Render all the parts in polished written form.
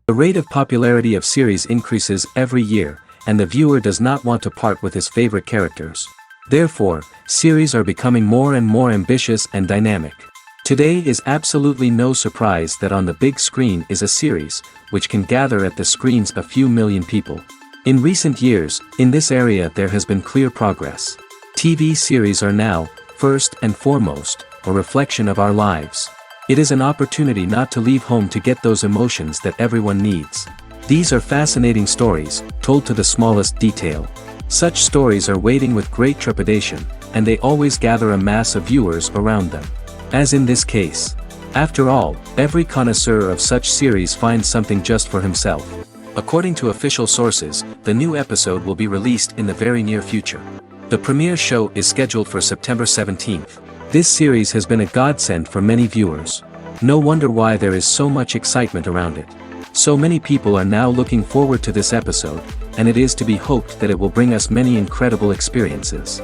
The rate of popularity of series increases every year, and the viewer does not want to part with his favorite characters. Therefore, series are becoming more and more ambitious and dynamic. Today is absolutely no surprise that on the big screen is a series, which can gather at the screens a few million people. In recent years, in this area there has been clear progress. TV series are now, first and foremost, a reflection of our lives. It is an opportunity not to leave home to get those emotions that everyone needs. These are fascinating stories, told to the smallest detail. Such stories are waiting with great trepidation, and they always gather a mass of viewers around them. As in this case. After all, every connoisseur of such series finds something just for himself. According to official sources, the new episode will be released in the very near future. The premiere show is scheduled for September 17th. This series has been a godsend for many viewers. No wonder why there is so much excitement around it. So many people are now looking forward to this episode, and it is to be hoped that it will bring us many incredible experiences.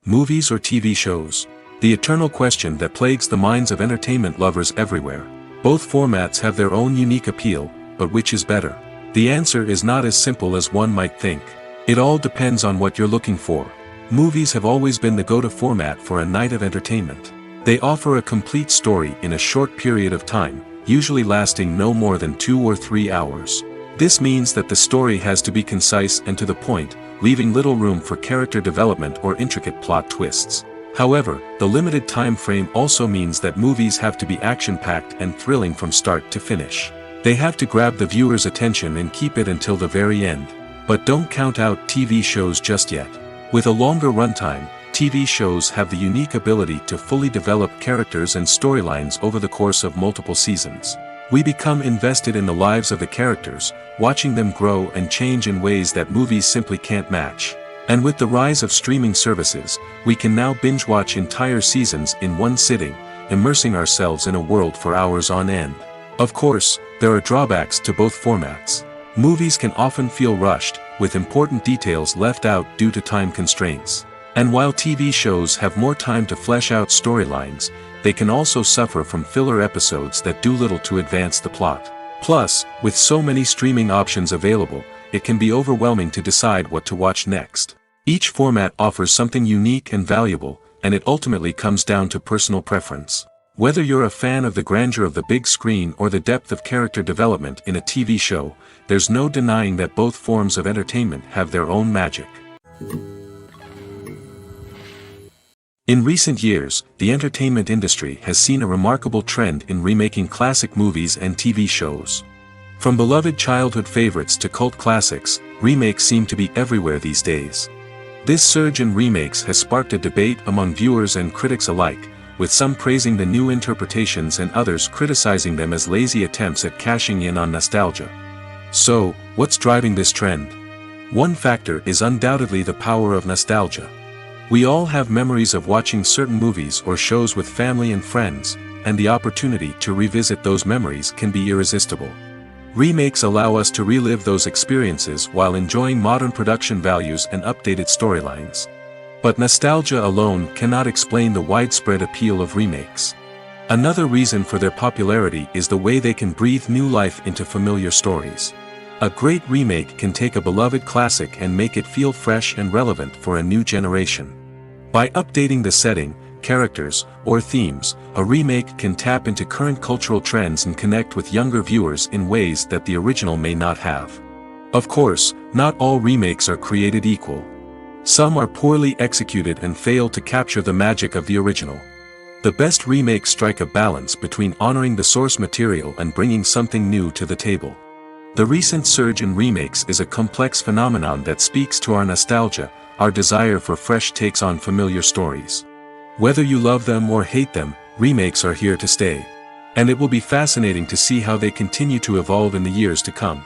Movies or TV shows? The eternal question that plagues the minds of entertainment lovers everywhere. Both formats have their own unique appeal, but which is better? The answer is not as simple as one might think. It all depends on what you're looking for. Movies have always been the go-to format for a night of entertainment. They offer a complete story in a short period of time, usually lasting no more than 2 or 3 hours. This means that the story has to be concise and to the point, leaving little room for character development or intricate plot twists. However, the limited time frame also means that movies have to be action-packed and thrilling from start to finish. They have to grab the viewer's attention and keep it until the very end. But don't count out TV shows just yet. With a longer runtime, TV shows have the unique ability to fully develop characters and storylines over the course of multiple seasons. We become invested in the lives of the characters, watching them grow and change in ways that movies simply can't match. And with the rise of streaming services, we can now binge-watch entire seasons in one sitting, immersing ourselves in a world for hours on end. Of course, there are drawbacks to both formats. Movies can often feel rushed, with important details left out due to time constraints. And while TV shows have more time to flesh out storylines, they can also suffer from filler episodes that do little to advance the plot. Plus, with so many streaming options available, it can be overwhelming to decide what to watch next. Each format offers something unique and valuable, and it ultimately comes down to personal preference. Whether you're a fan of the grandeur of the big screen or the depth of character development in a TV show, there's no denying that both forms of entertainment have their own magic. In recent years, the entertainment industry has seen a remarkable trend in remaking classic movies and TV shows. From beloved childhood favorites to cult classics, remakes seem to be everywhere these days. This surge in remakes has sparked a debate among viewers and critics alike, with some praising the new interpretations and others criticizing them as lazy attempts at cashing in on nostalgia. So, what's driving this trend? One factor is undoubtedly the power of nostalgia. We all have memories of watching certain movies or shows with family and friends, and the opportunity to revisit those memories can be irresistible. Remakes allow us to relive those experiences while enjoying modern production values and updated storylines. But nostalgia alone cannot explain the widespread appeal of remakes. Another reason for their popularity is the way they can breathe new life into familiar stories. A great remake can take a beloved classic and make it feel fresh and relevant for a new generation. By updating the setting, characters, or themes, a remake can tap into current cultural trends and connect with younger viewers in ways that the original may not have. Of course, not all remakes are created equal. Some are poorly executed and fail to capture the magic of the original. The best remakes strike a balance between honoring the source material and bringing something new to the table. The recent surge in remakes is a complex phenomenon that speaks to our nostalgia, our desire for fresh takes on familiar stories. Whether you love them or hate them, remakes are here to stay. And it will be fascinating to see how they continue to evolve in the years to come.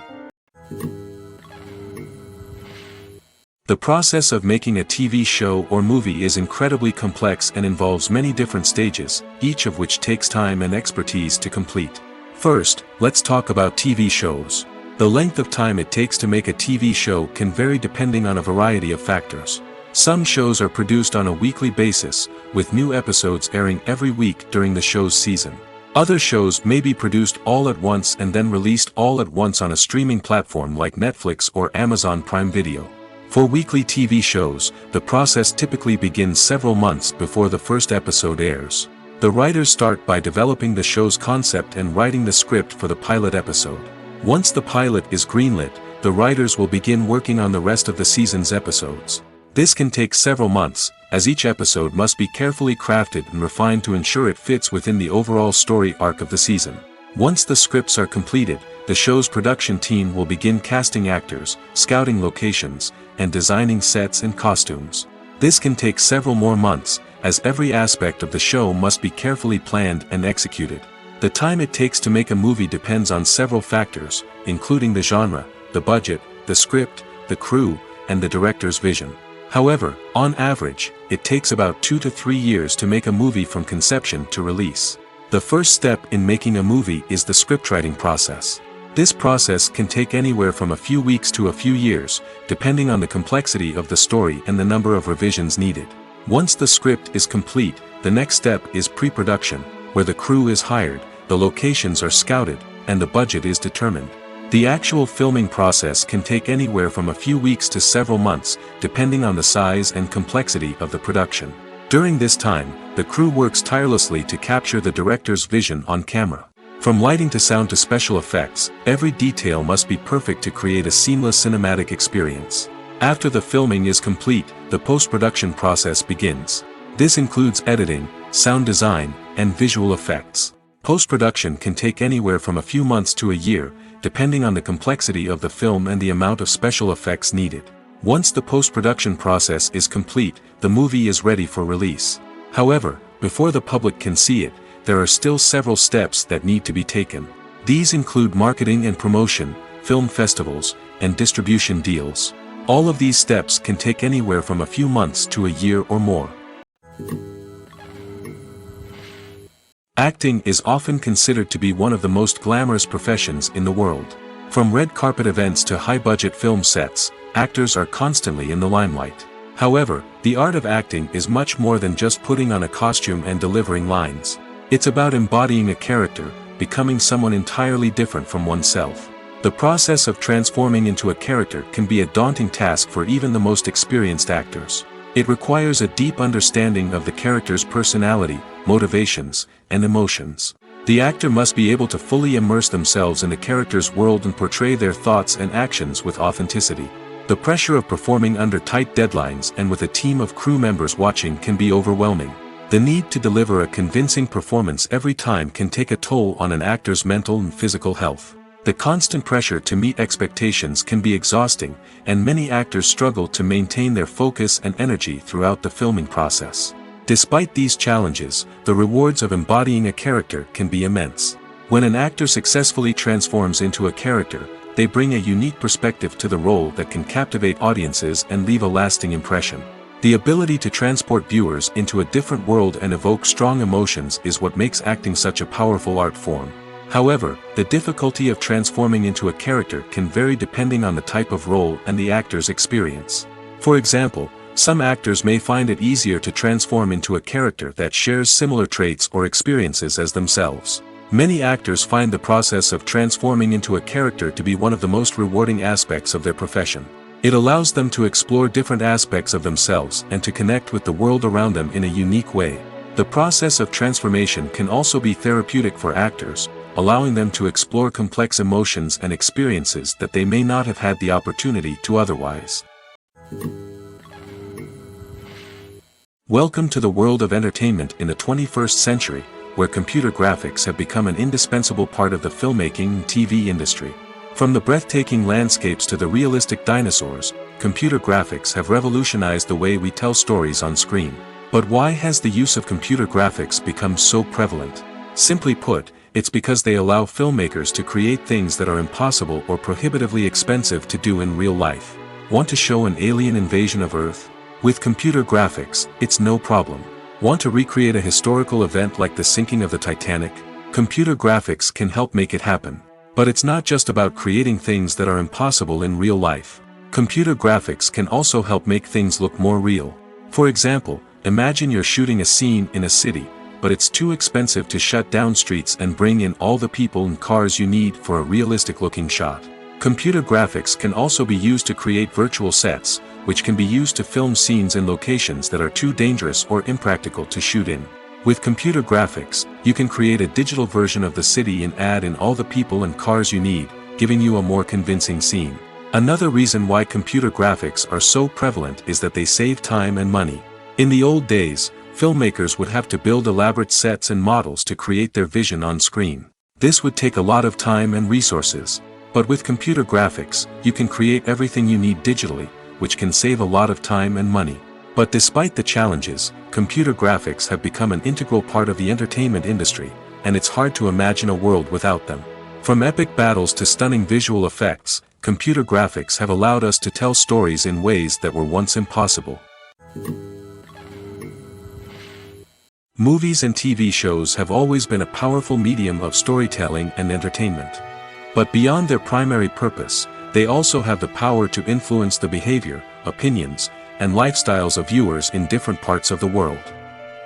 The process of making a TV show or movie is incredibly complex and involves many different stages, each of which takes time and expertise to complete. First, let's talk about TV shows. The length of time it takes to make a TV show can vary depending on a variety of factors. Some shows are produced on a weekly basis, with new episodes airing every week during the show's season. Other shows may be produced all at once and then released all at once on a streaming platform like Netflix or Amazon Prime Video. For weekly TV shows, the process typically begins several months before the first episode airs. The writers start by developing the show's concept and writing the script for the pilot episode. Once the pilot is greenlit, the writers will begin working on the rest of the season's episodes. This can take several months, as each episode must be carefully crafted and refined to ensure it fits within the overall story arc of the season. Once the scripts are completed, the show's production team will begin casting actors, scouting locations, and designing sets and costumes. This can take several more months, as every aspect of the show must be carefully planned and executed. The time it takes to make a movie depends on several factors, including the genre, the budget, the script, the crew, and the director's vision. However, on average, it takes about 2 to 3 years to make a movie from conception to release. The first step in making a movie is the scriptwriting process. This process can take anywhere from a few weeks to a few years, depending on the complexity of the story and the number of revisions needed. Once the script is complete, the next step is pre-production, where the crew is hired, the locations are scouted, and the budget is determined. The actual filming process can take anywhere from a few weeks to several months, depending on the size and complexity of the production. During this time, the crew works tirelessly to capture the director's vision on camera. From lighting to sound to special effects, every detail must be perfect to create a seamless cinematic experience. After the filming is complete, the post-production process begins. This includes editing, sound design, and visual effects. Post-production can take anywhere from a few months to a year, depending on the complexity of the film and the amount of special effects needed. Once the post-production process is complete, the movie is ready for release. However, before the public can see it, there are still several steps that need to be taken. These include marketing and promotion, film festivals, and distribution deals. All of these steps can take anywhere from a few months to a year or more. Acting is often considered to be one of the most glamorous professions in the world. From red carpet events to high-budget film sets, actors are constantly in the limelight. However, the art of acting is much more than just putting on a costume and delivering lines. It's about embodying a character, becoming someone entirely different from oneself. The process of transforming into a character can be a daunting task for even the most experienced actors. It requires a deep understanding of the character's personality, motivations, and emotions. The actor must be able to fully immerse themselves in the character's world and portray their thoughts and actions with authenticity. The pressure of performing under tight deadlines and with a team of crew members watching can be overwhelming. The need to deliver a convincing performance every time can take a toll on an actor's mental and physical health. The constant pressure to meet expectations can be exhausting, and many actors struggle to maintain their focus and energy throughout the filming process. Despite these challenges, the rewards of embodying a character can be immense. When an actor successfully transforms into a character, they bring a unique perspective to the role that can captivate audiences and leave a lasting impression. The ability to transport viewers into a different world and evoke strong emotions is what makes acting such a powerful art form. However, the difficulty of transforming into a character can vary depending on the type of role and the actor's experience. For example, some actors may find it easier to transform into a character that shares similar traits or experiences as themselves. Many actors find the process of transforming into a character to be one of the most rewarding aspects of their profession. It allows them to explore different aspects of themselves and to connect with the world around them in a unique way. The process of transformation can also be therapeutic for actors, allowing them to explore complex emotions and experiences that they may not have had the opportunity to otherwise. Welcome to the world of entertainment in the 21st century, where computer graphics have become an indispensable part of the filmmaking and TV industry. From the breathtaking landscapes to the realistic dinosaurs, computer graphics have revolutionized the way we tell stories on screen. But why has the use of computer graphics become so prevalent? Simply put, it's because they allow filmmakers to create things that are impossible or prohibitively expensive to do in real life. Want to show an alien invasion of Earth? With computer graphics, it's no problem. Want to recreate a historical event like the sinking of the Titanic? Computer graphics can help make it happen. But it's not just about creating things that are impossible in real life. Computer graphics can also help make things look more real. For example, imagine you're shooting a scene in a city, but it's too expensive to shut down streets and bring in all the people and cars you need for a realistic-looking shot. Computer graphics can also be used to create virtual sets, which can be used to film scenes in locations that are too dangerous or impractical to shoot in. With computer graphics, you can create a digital version of the city and add in all the people and cars you need, giving you a more convincing scene. Another reason why computer graphics are so prevalent is that they save time and money. In the old days, filmmakers would have to build elaborate sets and models to create their vision on screen. This would take a lot of time and resources. But with computer graphics, you can create everything you need digitally, which can save a lot of time and money. But despite the challenges, computer graphics have become an integral part of the entertainment industry, and it's hard to imagine a world without them. From epic battles to stunning visual effects, computer graphics have allowed us to tell stories in ways that were once impossible. Movies and TV shows have always been a powerful medium of storytelling and entertainment. But beyond their primary purpose, they also have the power to influence the behavior, opinions, and lifestyles of viewers in different parts of the world.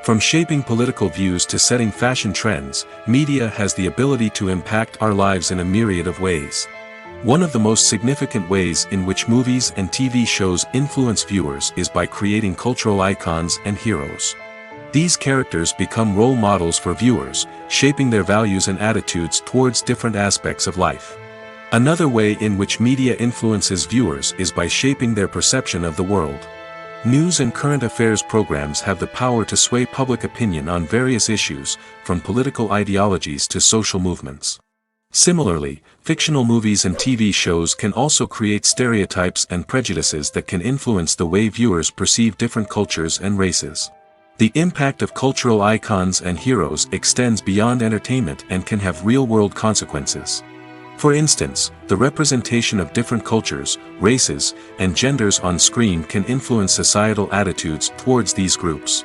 From shaping political views to setting fashion trends, media has the ability to impact our lives in a myriad of ways. One of the most significant ways in which movies and TV shows influence viewers is by creating cultural icons and heroes. These characters become role models for viewers, shaping their values and attitudes towards different aspects of life. Another way in which media influences viewers is by shaping their perception of the world. News and current affairs programs have the power to sway public opinion on various issues, from political ideologies to social movements. Similarly, fictional movies and TV shows can also create stereotypes and prejudices that can influence the way viewers perceive different cultures and races. The impact of cultural icons and heroes extends beyond entertainment and can have real-world consequences. For instance, the representation of different cultures, races, and genders on screen can influence societal attitudes towards these groups.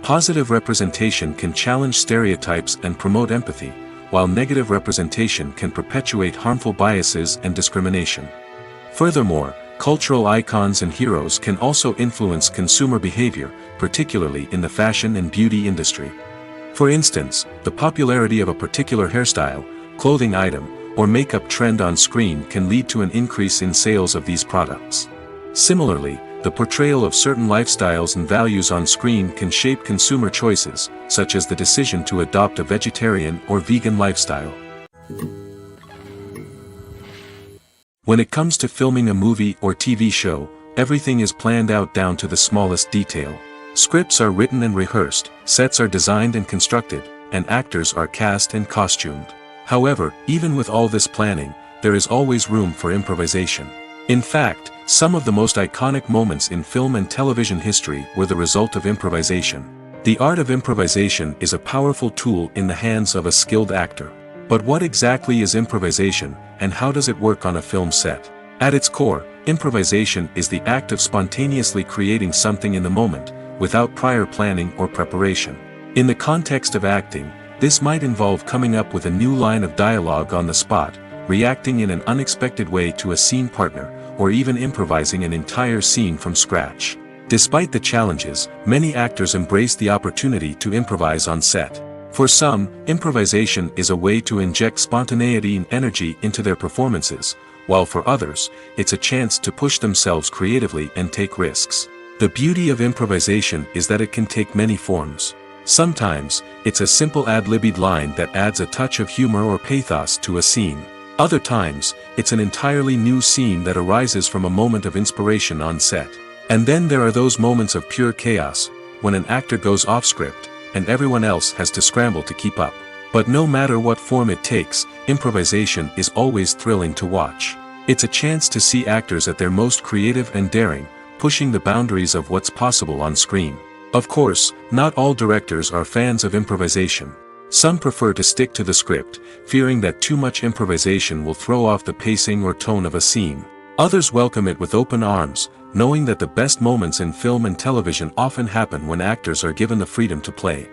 Positive representation can challenge stereotypes and promote empathy, while negative representation can perpetuate harmful biases and discrimination. Furthermore, cultural icons and heroes can also influence consumer behavior, particularly in the fashion and beauty industry. For instance, the popularity of a particular hairstyle, clothing item, or makeup trend on screen can lead to an increase in sales of these products. Similarly, the portrayal of certain lifestyles and values on screen can shape consumer choices, such as the decision to adopt a vegetarian or vegan lifestyle. When it comes to filming a movie or TV show, everything is planned out down to the smallest detail. Scripts are written and rehearsed, sets are designed and constructed, and actors are cast and costumed. However, even with all this planning, there is always room for improvisation. In fact, some of the most iconic moments in film and television history were the result of improvisation. The art of improvisation is a powerful tool in the hands of a skilled actor. But what exactly is improvisation, and how does it work on a film set? At its core, improvisation is the act of spontaneously creating something in the moment, without prior planning or preparation. In the context of acting, this might involve coming up with a new line of dialogue on the spot, reacting in an unexpected way to a scene partner, or even improvising an entire scene from scratch. Despite the challenges, many actors embrace the opportunity to improvise on set. For some, improvisation is a way to inject spontaneity and energy into their performances, while for others, it's a chance to push themselves creatively and take risks. The beauty of improvisation is that it can take many forms. Sometimes, it's a simple ad-libbed line that adds a touch of humor or pathos to a scene. Other times, it's an entirely new scene that arises from a moment of inspiration on set. And then there are those moments of pure chaos, when an actor goes off script, and everyone else has to scramble to keep up. But no matter what form it takes, improvisation is always thrilling to watch. It's a chance to see actors at their most creative and daring, pushing the boundaries of what's possible on screen. Of course, not all directors are fans of improvisation. Some prefer to stick to the script, fearing that too much improvisation will throw off the pacing or tone of a scene. Others welcome it with open arms, knowing that the best moments in film and television often happen when actors are given the freedom to play.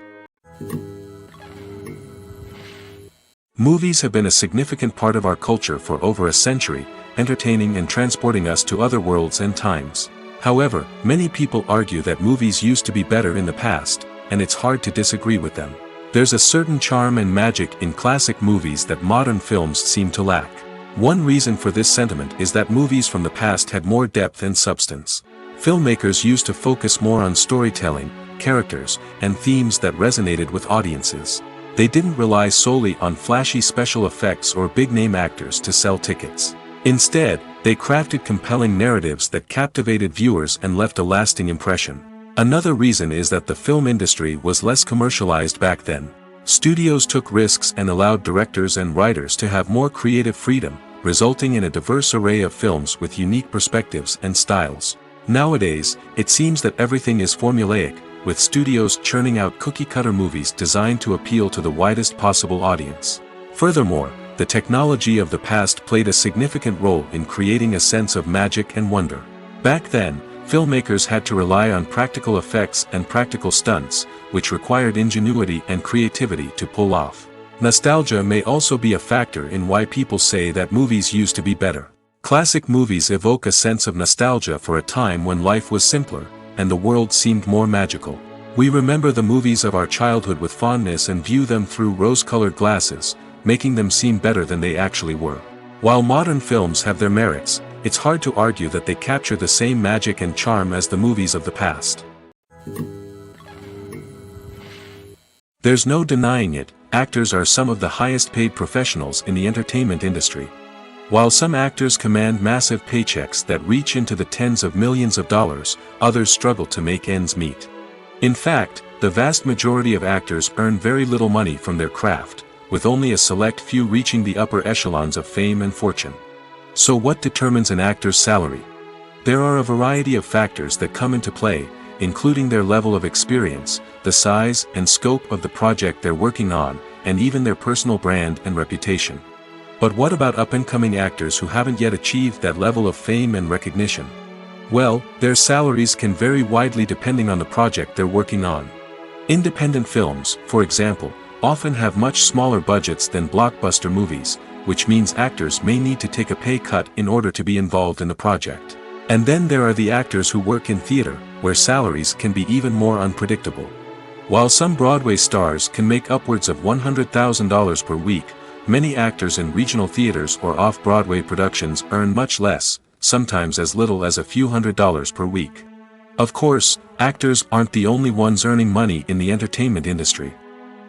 Movies have been a significant part of our culture for over a century, entertaining and transporting us to other worlds and times. However, many people argue that movies used to be better in the past, and it's hard to disagree with them. There's a certain charm and magic in classic movies that modern films seem to lack. One reason for this sentiment is that movies from the past had more depth and substance. Filmmakers used to focus more on storytelling, characters, and themes that resonated with audiences. They didn't rely solely on flashy special effects or big-name actors to sell tickets. Instead, they crafted compelling narratives that captivated viewers and left a lasting impression. Another reason is that the film industry was less commercialized back then. Studios took risks and allowed directors and writers to have more creative freedom, resulting in a diverse array of films with unique perspectives and styles. Nowadays, it seems that everything is formulaic, with studios churning out cookie-cutter movies designed to appeal to the widest possible audience. Furthermore, the technology of the past played a significant role in creating a sense of magic and wonder. Back then, filmmakers had to rely on practical effects and practical stunts, which required ingenuity and creativity to pull off. Nostalgia may also be a factor in why people say that movies used to be better. Classic movies evoke a sense of nostalgia for a time when life was simpler, and the world seemed more magical. We remember the movies of our childhood with fondness and view them through rose-colored glasses, making them seem better than they actually were. While modern films have their merits, it's hard to argue that they capture the same magic and charm as the movies of the past. There's no denying it, actors are some of the highest-paid professionals in the entertainment industry. While some actors command massive paychecks that reach into the tens of millions of dollars, others struggle to make ends meet. In fact, the vast majority of actors earn very little money from their craft, with only a select few reaching the upper echelons of fame and fortune. So what determines an actor's salary? There are a variety of factors that come into play, including their level of experience, the size and scope of the project they're working on, and even their personal brand and reputation. But what about up-and-coming actors who haven't yet achieved that level of fame and recognition? Well, their salaries can vary widely depending on the project they're working on. Independent films, for example, often have much smaller budgets than blockbuster movies, which means actors may need to take a pay cut in order to be involved in the project. And then there are the actors who work in theater, where salaries can be even more unpredictable. While some Broadway stars can make upwards of $100,000 per week, many actors in regional theaters or off-Broadway productions earn much less, sometimes as little as a few $100s per week. Of course, actors aren't the only ones earning money in the entertainment industry.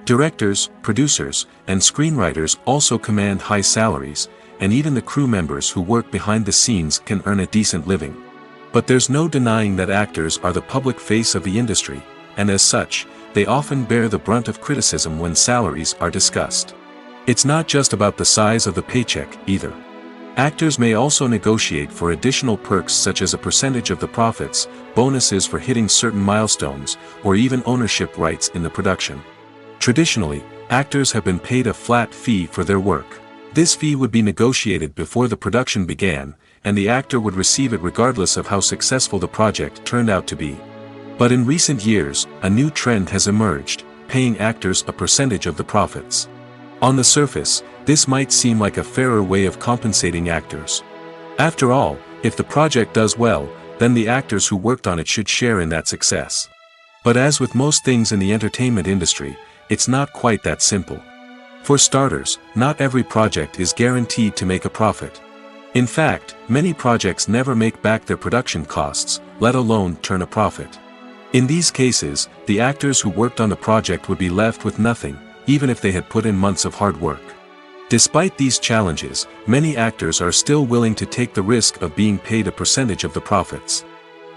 Directors, producers, and screenwriters also command high salaries, and even the crew members who work behind the scenes can earn a decent living. But there's no denying that actors are the public face of the industry, and as such, they often bear the brunt of criticism when salaries are discussed. It's not just about the size of the paycheck, either. Actors may also negotiate for additional perks such as a percentage of the profits, bonuses for hitting certain milestones, or even ownership rights in the production. Traditionally, actors have been paid a flat fee for their work. This fee would be negotiated before the production began, and the actor would receive it regardless of how successful the project turned out to be. But in recent years, a new trend has emerged, paying actors a percentage of the profits. On the surface, this might seem like a fairer way of compensating actors. After all, if the project does well, then the actors who worked on it should share in that success. But as with most things in the entertainment industry, it's not quite that simple. For starters, not every project is guaranteed to make a profit. In fact, many projects never make back their production costs, let alone turn a profit. In these cases, the actors who worked on the project would be left with nothing, even if they had put in months of hard work. Despite these challenges, many actors are still willing to take the risk of being paid a percentage of the profits.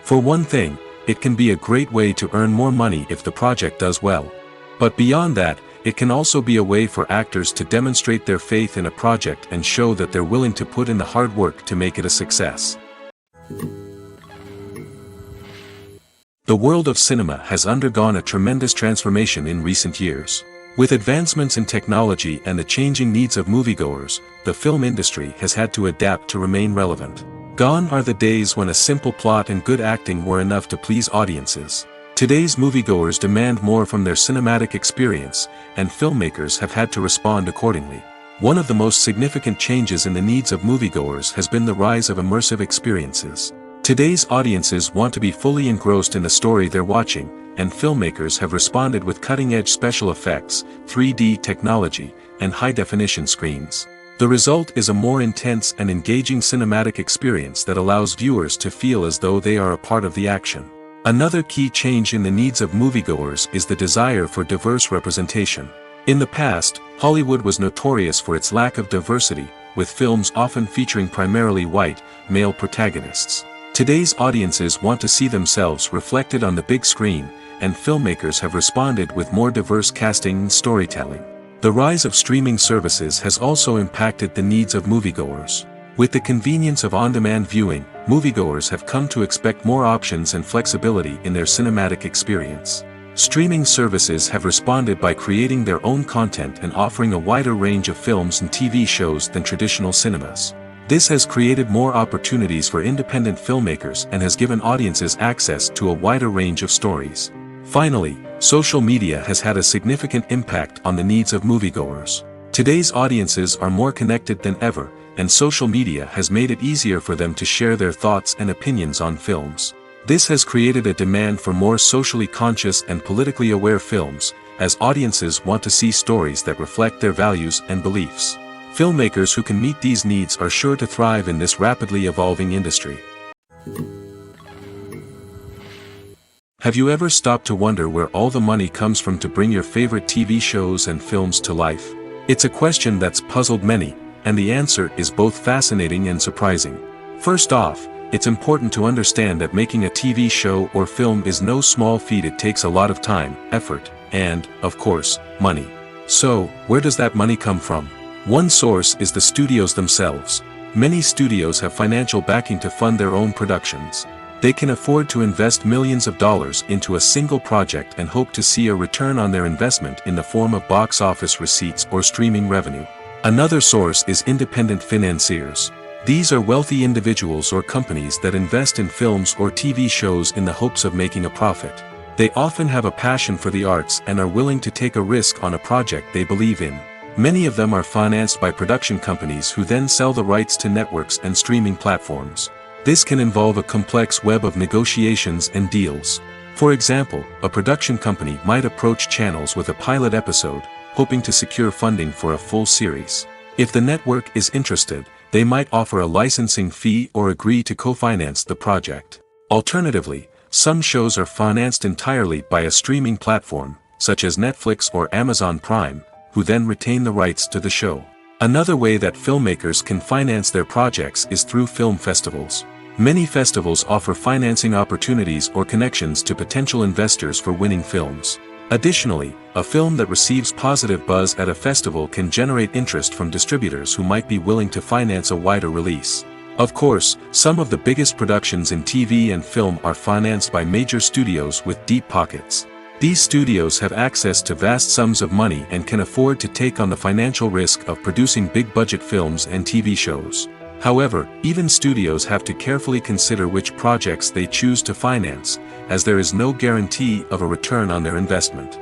For one thing, it can be a great way to earn more money if the project does well. But beyond that, it can also be a way for actors to demonstrate their faith in a project and show that they're willing to put in the hard work to make it a success. The world of cinema has undergone a tremendous transformation in recent years. With advancements in technology and the changing needs of moviegoers, the film industry has had to adapt to remain relevant. Gone are the days when a simple plot and good acting were enough to please audiences. Today's moviegoers demand more from their cinematic experience, and filmmakers have had to respond accordingly. One of the most significant changes in the needs of moviegoers has been the rise of immersive experiences. Today's audiences want to be fully engrossed in the story they're watching, and filmmakers have responded with cutting-edge special effects, 3D technology, and high-definition screens. The result is a more intense and engaging cinematic experience that allows viewers to feel as though they are a part of the action. Another key change in the needs of moviegoers is the desire for diverse representation. In the past, Hollywood was notorious for its lack of diversity, with films often featuring primarily white, male protagonists. Today's audiences want to see themselves reflected on the big screen, and filmmakers have responded with more diverse casting and storytelling. The rise of streaming services has also impacted the needs of moviegoers. With the convenience of on-demand viewing, moviegoers have come to expect more options and flexibility in their cinematic experience. Streaming services have responded by creating their own content and offering a wider range of films and TV shows than traditional cinemas. This has created more opportunities for independent filmmakers and has given audiences access to a wider range of stories. Finally, social media has had a significant impact on the needs of moviegoers. Today's audiences are more connected than ever, and social media has made it easier for them to share their thoughts and opinions on films. This has created a demand for more socially conscious and politically aware films, as audiences want to see stories that reflect their values and beliefs. Filmmakers who can meet these needs are sure to thrive in this rapidly evolving industry. Have you ever stopped to wonder where all the money comes from to bring your favorite TV shows and films to life? It's a question that's puzzled many, and the answer is both fascinating and surprising. First off, it's important to understand that making a TV show or film is no small feat. It takes a lot of time, effort, and, of course, money. So, where does that money come from? One source is the studios themselves. Many studios have financial backing to fund their own productions. They can afford to invest millions of dollars into a single project and hope to see a return on their investment in the form of box office receipts or streaming revenue. Another source is independent financiers. These are wealthy individuals or companies that invest in films or TV shows in the hopes of making a profit. They often have a passion for the arts and are willing to take a risk on a project they believe in. Many of them are financed by production companies who then sell the rights to networks and streaming platforms. This can involve a complex web of negotiations and deals. For example, a production company might approach channels with a pilot episode, hoping to secure funding for a full series. If the network is interested, they might offer a licensing fee or agree to co-finance the project. Alternatively, some shows are financed entirely by a streaming platform, such as Netflix or Amazon Prime, who then retain the rights to the show. Another way that filmmakers can finance their projects is through film festivals. Many festivals offer financing opportunities or connections to potential investors for winning films. Additionally, a film that receives positive buzz at a festival can generate interest from distributors who might be willing to finance a wider release. Of course, some of the biggest productions in TV and film are financed by major studios with deep pockets. These studios have access to vast sums of money and can afford to take on the financial risk of producing big-budget films and TV shows. However, even studios have to carefully consider which projects they choose to finance, as there is no guarantee of a return on their investment.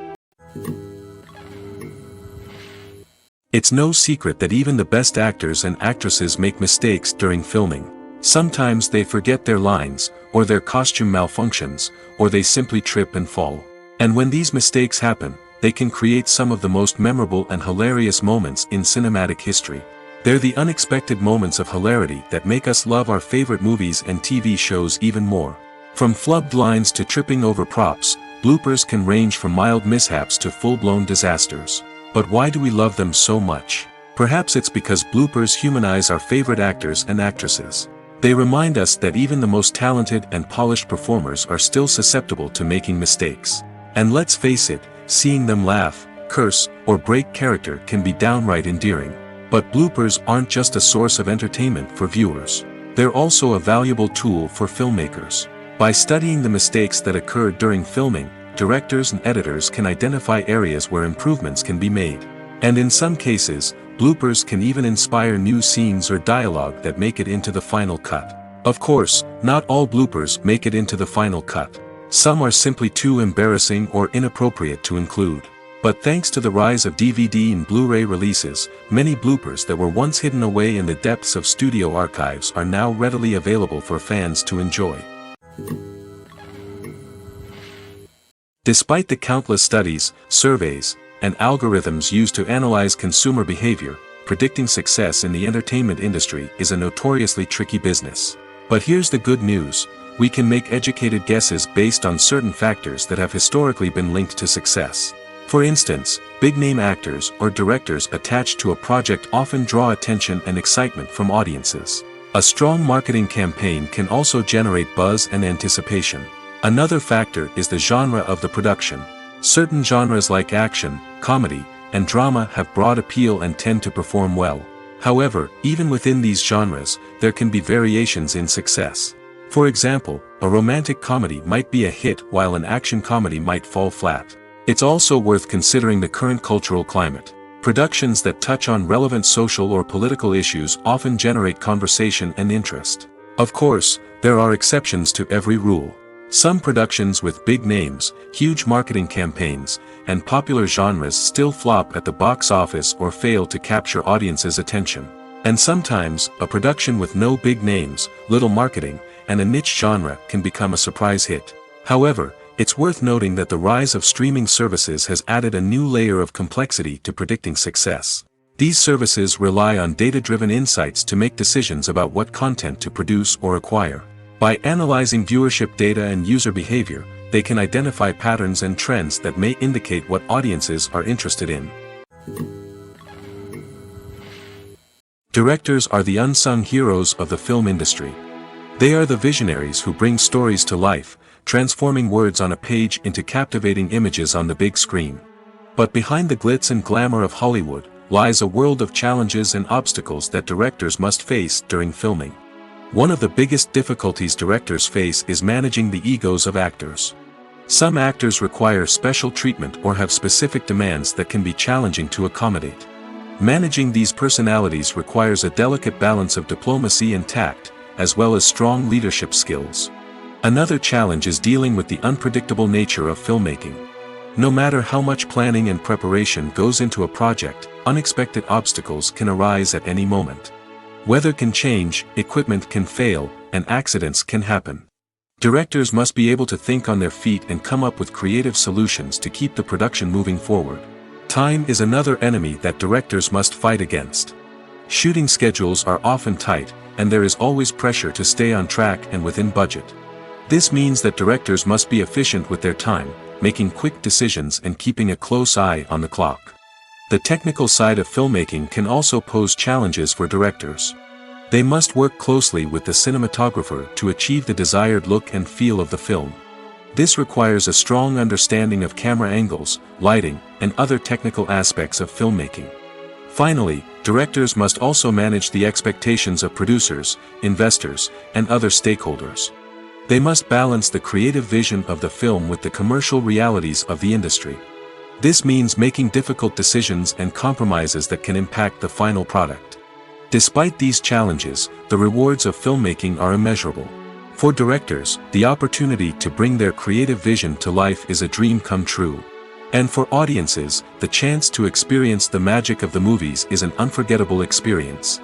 It's no secret that even the best actors and actresses make mistakes during filming. Sometimes they forget their lines, or their costume malfunctions, or they simply trip and fall. And when these mistakes happen, they can create some of the most memorable and hilarious moments in cinematic history. They're the unexpected moments of hilarity that make us love our favorite movies and TV shows even more. From flubbed lines to tripping over props, bloopers can range from mild mishaps to full-blown disasters. But why do we love them so much? Perhaps it's because bloopers humanize our favorite actors and actresses. They remind us that even the most talented and polished performers are still susceptible to making mistakes. And let's face it, seeing them laugh, curse, or break character can be downright endearing. But bloopers aren't just a source of entertainment for viewers. They're also a valuable tool for filmmakers. By studying the mistakes that occurred during filming, directors and editors can identify areas where improvements can be made. And in some cases, bloopers can even inspire new scenes or dialogue that make it into the final cut. Of course, not all bloopers make it into the final cut. Some are simply too embarrassing or inappropriate to include. But thanks to the rise of DVD and Blu-ray releases, many bloopers that were once hidden away in the depths of studio archives are now readily available for fans to enjoy. Despite the countless studies, surveys, and algorithms used to analyze consumer behavior, predicting success in the entertainment industry is a notoriously tricky business. But here's the good news: we can make educated guesses based on certain factors that have historically been linked to success. For instance, big-name actors or directors attached to a project often draw attention and excitement from audiences. A strong marketing campaign can also generate buzz and anticipation. Another factor is the genre of the production. Certain genres like action, comedy, and drama have broad appeal and tend to perform well. However, even within these genres, there can be variations in success. For example, a romantic comedy might be a hit while an action comedy might fall flat. It's also worth considering the current cultural climate. Productions that touch on relevant social or political issues often generate conversation and interest. Of course, there are exceptions to every rule. Some productions with big names, huge marketing campaigns, and popular genres still flop at the box office or fail to capture audiences' attention. And sometimes, a production with no big names, little marketing, and a niche genre can become a surprise hit. However, it's worth noting that the rise of streaming services has added a new layer of complexity to predicting success. These services rely on data-driven insights to make decisions about what content to produce or acquire. By analyzing viewership data and user behavior, they can identify patterns and trends that may indicate what audiences are interested in. Directors are the unsung heroes of the film industry. They are the visionaries who bring stories to life, transforming words on a page into captivating images on the big screen. But behind the glitz and glamour of Hollywood lies a world of challenges and obstacles that directors must face during filming. One of the biggest difficulties directors face is managing the egos of actors. Some actors require special treatment or have specific demands that can be challenging to accommodate. Managing these personalities requires a delicate balance of diplomacy and tact, as well as strong leadership skills. Another challenge is dealing with the unpredictable nature of filmmaking. No matter how much planning and preparation goes into a project, unexpected obstacles can arise at any moment. Weather can change, equipment can fail, and accidents can happen. Directors must be able to think on their feet and come up with creative solutions to keep the production moving forward. Time is another enemy that directors must fight against. Shooting schedules are often tight, and there is always pressure to stay on track and within budget. This means that directors must be efficient with their time, making quick decisions and keeping a close eye on the clock. The technical side of filmmaking can also pose challenges for directors. They must work closely with the cinematographer to achieve the desired look and feel of the film. This requires a strong understanding of camera angles, lighting, and other technical aspects of filmmaking. Finally, directors must also manage the expectations of producers, investors, and other stakeholders. They must balance the creative vision of the film with the commercial realities of the industry. This means making difficult decisions and compromises that can impact the final product. Despite these challenges, the rewards of filmmaking are immeasurable. For directors, the opportunity to bring their creative vision to life is a dream come true. And for audiences, the chance to experience the magic of the movies is an unforgettable experience.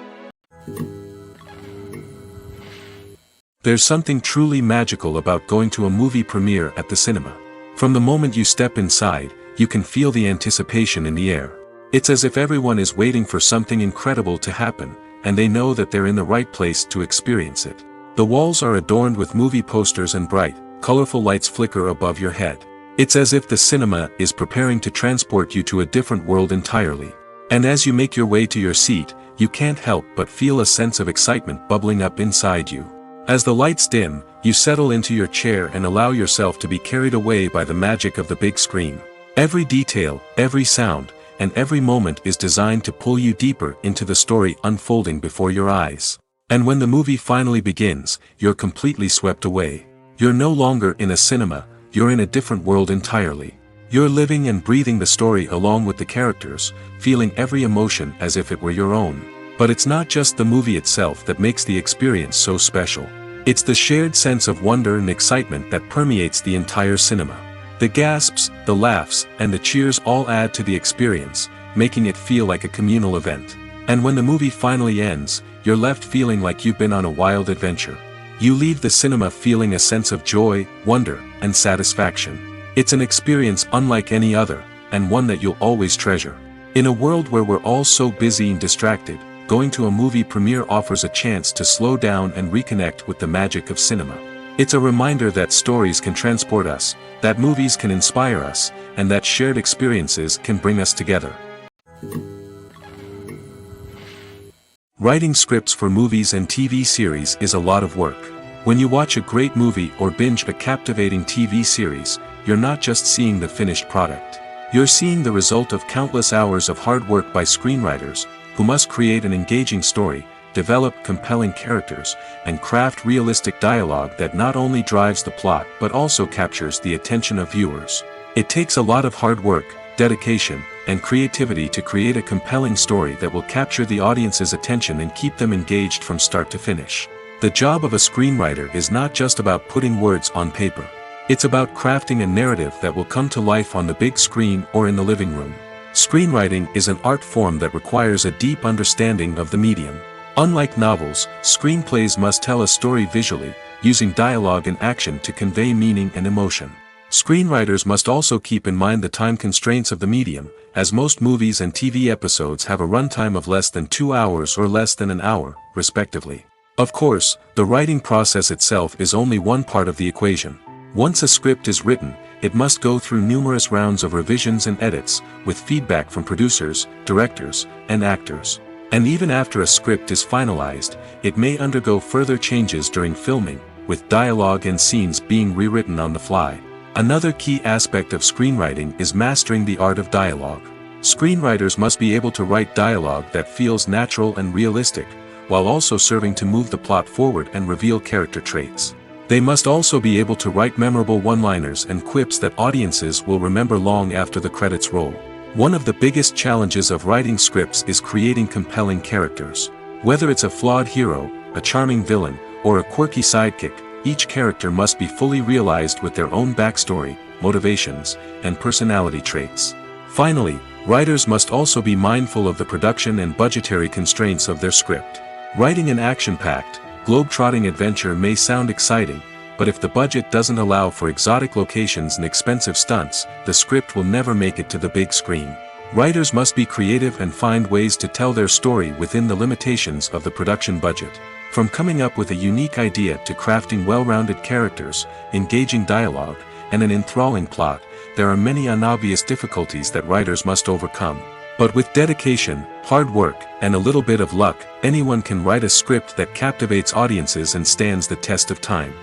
There's something truly magical about going to a movie premiere at the cinema. From the moment you step inside, you can feel the anticipation in the air. It's as if everyone is waiting for something incredible to happen, and they know that they're in the right place to experience it. The walls are adorned with movie posters and bright, colorful lights flicker above your head. It's as if the cinema is preparing to transport you to a different world entirely. And as you make your way to your seat, you can't help but feel a sense of excitement bubbling up inside you. As the lights dim, you settle into your chair and allow yourself to be carried away by the magic of the big screen. Every detail, every sound, and every moment is designed to pull you deeper into the story unfolding before your eyes. And when the movie finally begins, you're completely swept away. You're no longer in a cinema, you're in a different world entirely. You're living and breathing the story along with the characters, feeling every emotion as if it were your own. But it's not just the movie itself that makes the experience so special. It's the shared sense of wonder and excitement that permeates the entire cinema. The gasps, the laughs, and the cheers all add to the experience, making it feel like a communal event. And when the movie finally ends, you're left feeling like you've been on a wild adventure. You leave the cinema feeling a sense of joy, wonder, and satisfaction. It's an experience unlike any other, and one that you'll always treasure. In a world where we're all so busy and distracted, going to a movie premiere offers a chance to slow down and reconnect with the magic of cinema. It's a reminder that stories can transport us, that movies can inspire us, and that shared experiences can bring us together. Writing scripts for movies and TV series is a lot of work. When you watch a great movie or binge a captivating TV series, you're not just seeing the finished product. You're seeing the result of countless hours of hard work by screenwriters, who must create an engaging story, develop compelling characters, and craft realistic dialogue that not only drives the plot but also captures the attention of viewers. It takes a lot of hard work, dedication, and creativity to create a compelling story that will capture the audience's attention and keep them engaged from start to finish. The job of a screenwriter is not just about putting words on paper. It's about crafting a narrative that will come to life on the big screen or in the living room. Screenwriting is an art form that requires a deep understanding of the medium. Unlike novels, screenplays must tell a story visually, using dialogue and action to convey meaning and emotion. Screenwriters must also keep in mind the time constraints of the medium, as most movies and TV episodes have a runtime of less than 2 hours or less than an hour, respectively. Of course, the writing process itself is only one part of the equation. Once a script is written, it must go through numerous rounds of revisions and edits, with feedback from producers, directors, and actors. And even after a script is finalized, it may undergo further changes during filming, with dialogue and scenes being rewritten on the fly. Another key aspect of screenwriting is mastering the art of dialogue. Screenwriters must be able to write dialogue that feels natural and realistic, while also serving to move the plot forward and reveal character traits. They must also be able to write memorable one-liners and quips that audiences will remember long after the credits roll. One of the biggest challenges of writing scripts is creating compelling characters. Whether it's a flawed hero, a charming villain, or a quirky sidekick, each character must be fully realized with their own backstory, motivations, and personality traits. Finally, writers must also be mindful of the production and budgetary constraints of their script. Writing an action-packed, globe-trotting adventure may sound exciting, but if the budget doesn't allow for exotic locations and expensive stunts, the script will never make it to the big screen. Writers must be creative and find ways to tell their story within the limitations of the production budget. From coming up with a unique idea to crafting well-rounded characters, engaging dialogue, and an enthralling plot, there are many unobvious difficulties that writers must overcome. But with dedication, hard work, and a little bit of luck, anyone can write a script that captivates audiences and stands the test of time.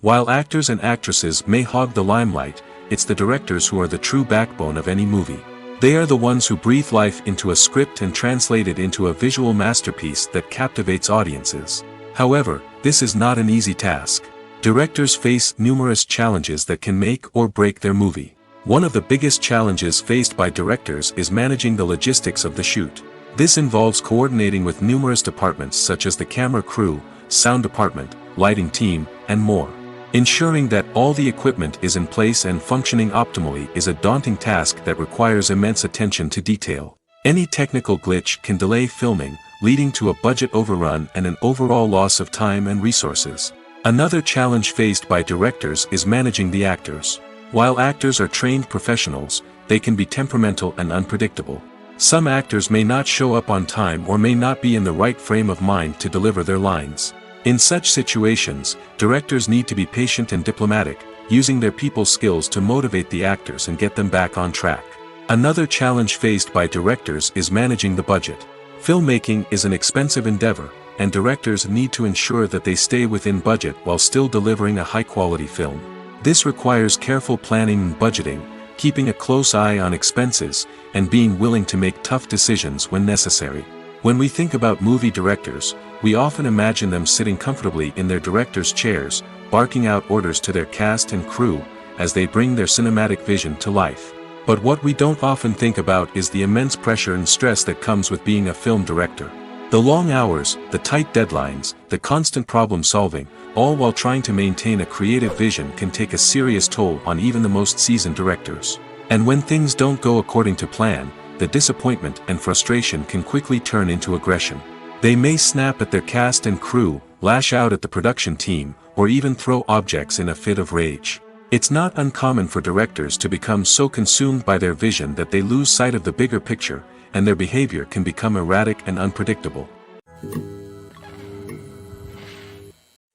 While actors and actresses may hog the limelight, it's the directors who are the true backbone of any movie. They are the ones who breathe life into a script and translate it into a visual masterpiece that captivates audiences. However, this is not an easy task. Directors face numerous challenges that can make or break their movie. One of the biggest challenges faced by directors is managing the logistics of the shoot. This involves coordinating with numerous departments such as the camera crew, sound department, lighting team, and more. Ensuring that all the equipment is in place and functioning optimally is a daunting task that requires immense attention to detail. Any technical glitch can delay filming, leading to a budget overrun and an overall loss of time and resources. Another challenge faced by directors is managing the actors. While actors are trained professionals, they can be temperamental and unpredictable. Some actors may not show up on time or may not be in the right frame of mind to deliver their lines. In such situations, directors need to be patient and diplomatic, using their people skills to motivate the actors and get them back on track. Another challenge faced by directors is managing the budget. Filmmaking is an expensive endeavor, and directors need to ensure that they stay within budget while still delivering a high-quality film. This requires careful planning and budgeting, keeping a close eye on expenses, and being willing to make tough decisions when necessary. When we think about movie directors, we often imagine them sitting comfortably in their director's chairs, barking out orders to their cast and crew, as they bring their cinematic vision to life. But what we don't often think about is the immense pressure and stress that comes with being a film director. The long hours, the tight deadlines, the constant problem solving, all while trying to maintain a creative vision can take a serious toll on even the most seasoned directors. And when things don't go according to plan, the disappointment and frustration can quickly turn into aggression. They may snap at their cast and crew, lash out at the production team, or even throw objects in a fit of rage. It's not uncommon for directors to become so consumed by their vision that they lose sight of the bigger picture, and their behavior can become erratic and unpredictable.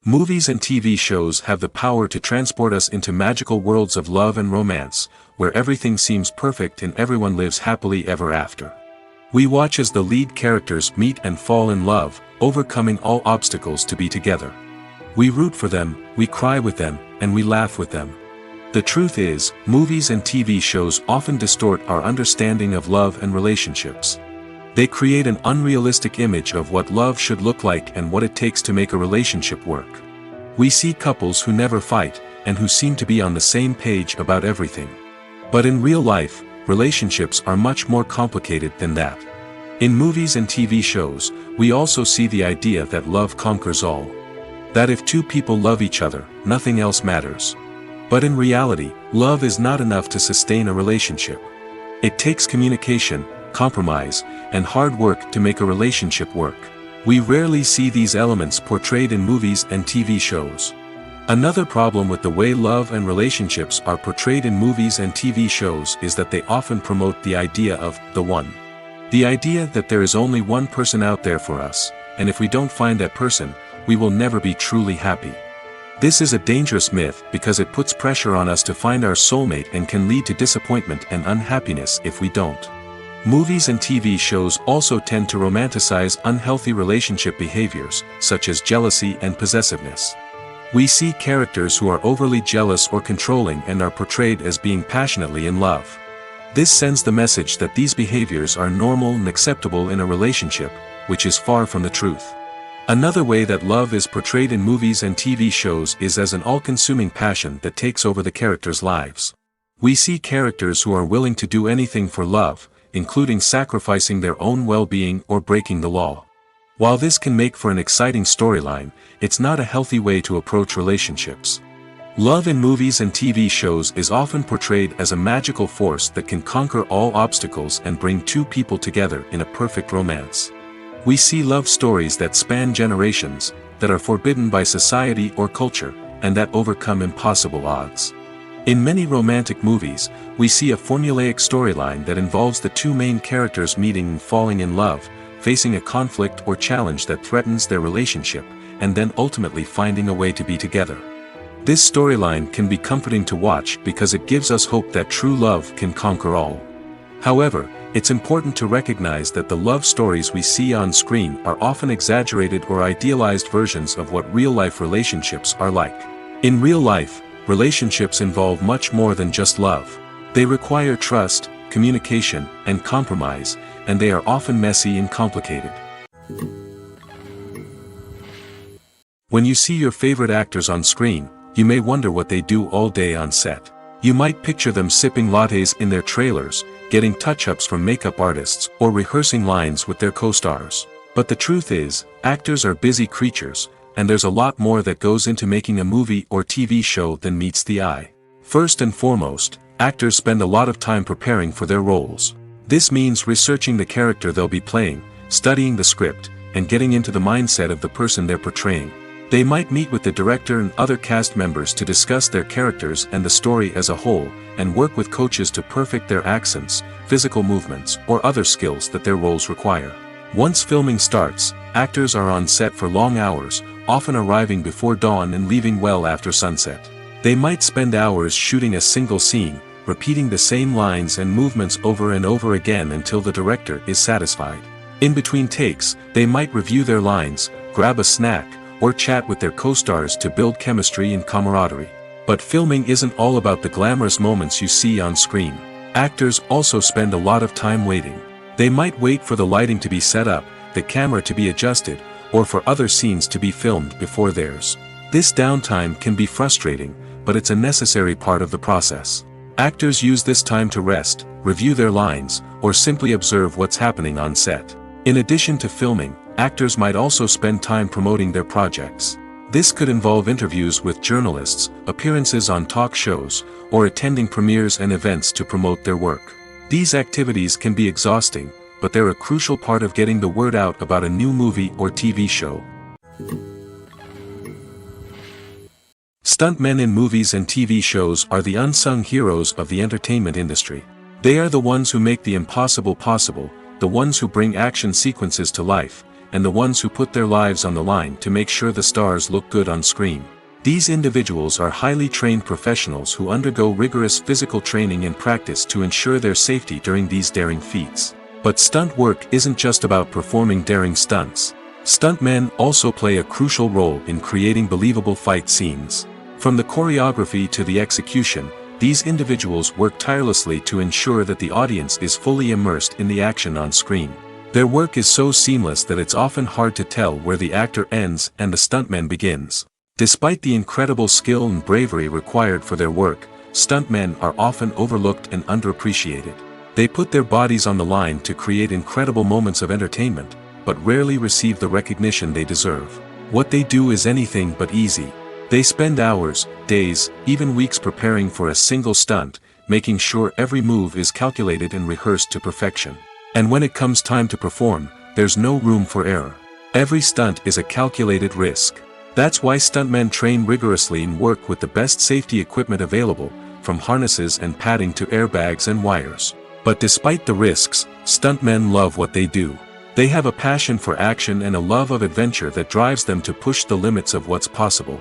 Movies and TV shows have the power to transport us into magical worlds of love and romance, where everything seems perfect and everyone lives happily ever after. We watch as the lead characters meet and fall in love, overcoming all obstacles to be together. We root for them, we cry with them, and we laugh with them. The truth is, movies and TV shows often distort our understanding of love and relationships. They create an unrealistic image of what love should look like and what it takes to make a relationship work. We see couples who never fight, and who seem to be on the same page about everything. But in real life, relationships are much more complicated than that. In movies and TV shows, we also see the idea that love conquers all. That if two people love each other, nothing else matters. But in reality, love is not enough to sustain a relationship. It takes communication, compromise, and hard work to make a relationship work. We rarely see these elements portrayed in movies and TV shows. Another problem with the way love and relationships are portrayed in movies and TV shows is that they often promote the idea of the one. The idea that there is only one person out there for us, and if we don't find that person, we will never be truly happy. This is a dangerous myth because it puts pressure on us to find our soulmate and can lead to disappointment and unhappiness if we don't. Movies and TV shows also tend to romanticize unhealthy relationship behaviors, such as jealousy and possessiveness. We see characters who are overly jealous or controlling and are portrayed as being passionately in love. This sends the message that these behaviors are normal and acceptable in a relationship, which is far from the truth. Another way that love is portrayed in movies and TV shows is as an all-consuming passion that takes over the characters' lives. We see characters who are willing to do anything for love, including sacrificing their own well-being or breaking the law. While this can make for an exciting storyline, it's not a healthy way to approach relationships. Love in movies and TV shows is often portrayed as a magical force that can conquer all obstacles and bring two people together in a perfect romance. We see love stories that span generations, that are forbidden by society or culture, and that overcome impossible odds. In many romantic movies, we see a formulaic storyline that involves the two main characters meeting and falling in love, facing a conflict or challenge that threatens their relationship, and then ultimately finding a way to be together. This storyline can be comforting to watch because it gives us hope that true love can conquer all. However, it's important to recognize that the love stories we see on screen are often exaggerated or idealized versions of what real-life relationships are like. In real life, relationships involve much more than just love. They require trust, communication, and compromise, and they are often messy and complicated. When you see your favorite actors on screen, you may wonder what they do all day on set. You might picture them sipping lattes in their trailers, getting touch-ups from makeup artists, or rehearsing lines with their co-stars. But the truth is, actors are busy creatures, and there's a lot more that goes into making a movie or TV show than meets the eye. First and foremost, actors spend a lot of time preparing for their roles. This means researching the character they'll be playing, studying the script, and getting into the mindset of the person they're portraying. They might meet with the director and other cast members to discuss their characters and the story as a whole, and work with coaches to perfect their accents, physical movements, or other skills that their roles require. Once filming starts, actors are on set for long hours, often arriving before dawn and leaving well after sunset. They might spend hours shooting a single scene, repeating the same lines and movements over and over again until the director is satisfied. In between takes, they might review their lines, grab a snack, or chat with their co-stars to build chemistry and camaraderie. But filming isn't all about the glamorous moments you see on screen. Actors also spend a lot of time waiting. They might wait for the lighting to be set up, the camera to be adjusted, or for other scenes to be filmed before theirs. This downtime can be frustrating, but it's a necessary part of the process. Actors use this time to rest, review their lines, or simply observe what's happening on set. In addition to filming, actors might also spend time promoting their projects. This could involve interviews with journalists, appearances on talk shows, or attending premieres and events to promote their work. These activities can be exhausting, but they're a crucial part of getting the word out about a new movie or TV show. Stuntmen in movies and TV shows are the unsung heroes of the entertainment industry. They are the ones who make the impossible possible, the ones who bring action sequences to life, and the ones who put their lives on the line to make sure the stars look good on screen. These individuals are highly trained professionals who undergo rigorous physical training and practice to ensure their safety during these daring feats. But stunt work isn't just about performing daring stunts. Stuntmen also play a crucial role in creating believable fight scenes. From the choreography to the execution, these individuals work tirelessly to ensure that the audience is fully immersed in the action on screen. Their work is so seamless that it's often hard to tell where the actor ends and the stuntman begins. Despite the incredible skill and bravery required for their work, stuntmen are often overlooked and underappreciated. They put their bodies on the line to create incredible moments of entertainment, but rarely receive the recognition they deserve. What they do is anything but easy. They spend hours, days, even weeks preparing for a single stunt, making sure every move is calculated and rehearsed to perfection. And when it comes time to perform, there's no room for error. Every stunt is a calculated risk. That's why stuntmen train rigorously and work with the best safety equipment available, from harnesses and padding to airbags and wires. But despite the risks, stuntmen love what they do. They have a passion for action and a love of adventure that drives them to push the limits of what's possible.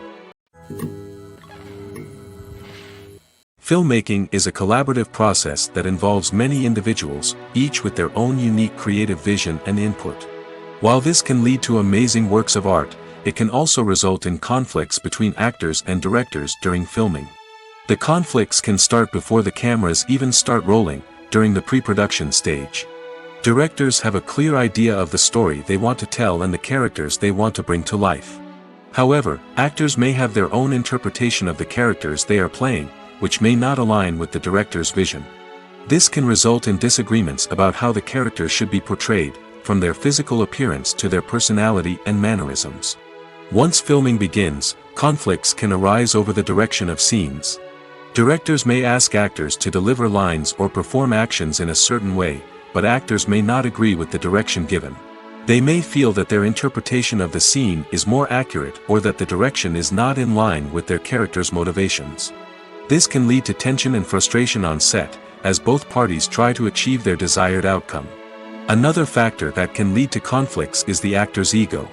Filmmaking is a collaborative process that involves many individuals, each with their own unique creative vision and input. While this can lead to amazing works of art, it can also result in conflicts between actors and directors during filming. The conflicts can start before the cameras even start rolling, during the pre-production stage. Directors have a clear idea of the story they want to tell and the characters they want to bring to life. However, actors may have their own interpretation of the characters they are playing, which may not align with the director's vision. This can result in disagreements about how the characters should be portrayed, from their physical appearance to their personality and mannerisms. Once filming begins, conflicts can arise over the direction of scenes. Directors may ask actors to deliver lines or perform actions in a certain way, but actors may not agree with the direction given. They may feel that their interpretation of the scene is more accurate or that the direction is not in line with their character's motivations. This can lead to tension and frustration on set, as both parties try to achieve their desired outcome. Another factor that can lead to conflicts is the actor's ego.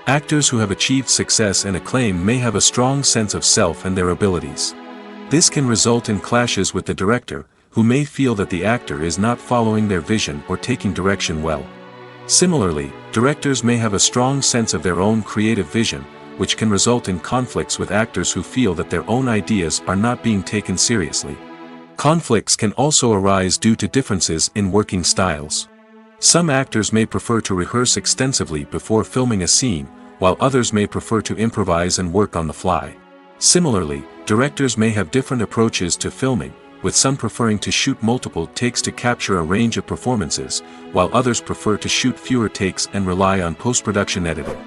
Actors who have achieved success and acclaim may have a strong sense of self and their abilities. This can result in clashes with the director, who may feel that the actor is not following their vision or taking direction well. Similarly, directors may have a strong sense of their own creative vision, which can result in conflicts with actors who feel that their own ideas are not being taken seriously. Conflicts can also arise due to differences in working styles. Some actors may prefer to rehearse extensively before filming a scene, while others may prefer to improvise and work on the fly. Similarly, directors may have different approaches to filming, with some preferring to shoot multiple takes to capture a range of performances, while others prefer to shoot fewer takes and rely on post-production editing.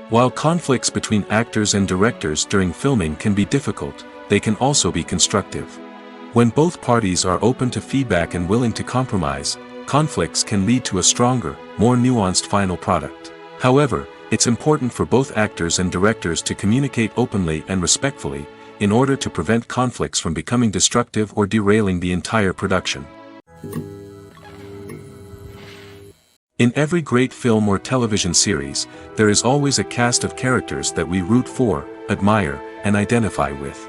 While conflicts between actors and directors during filming can be difficult, they can also be constructive. When both parties are open to feedback and willing to compromise, conflicts can lead to a stronger, more nuanced final product. However, it's important for both actors and directors to communicate openly and respectfully, in order to prevent conflicts from becoming destructive or derailing the entire production. In every great film or television series, there is always a cast of characters that we root for, admire, and identify with.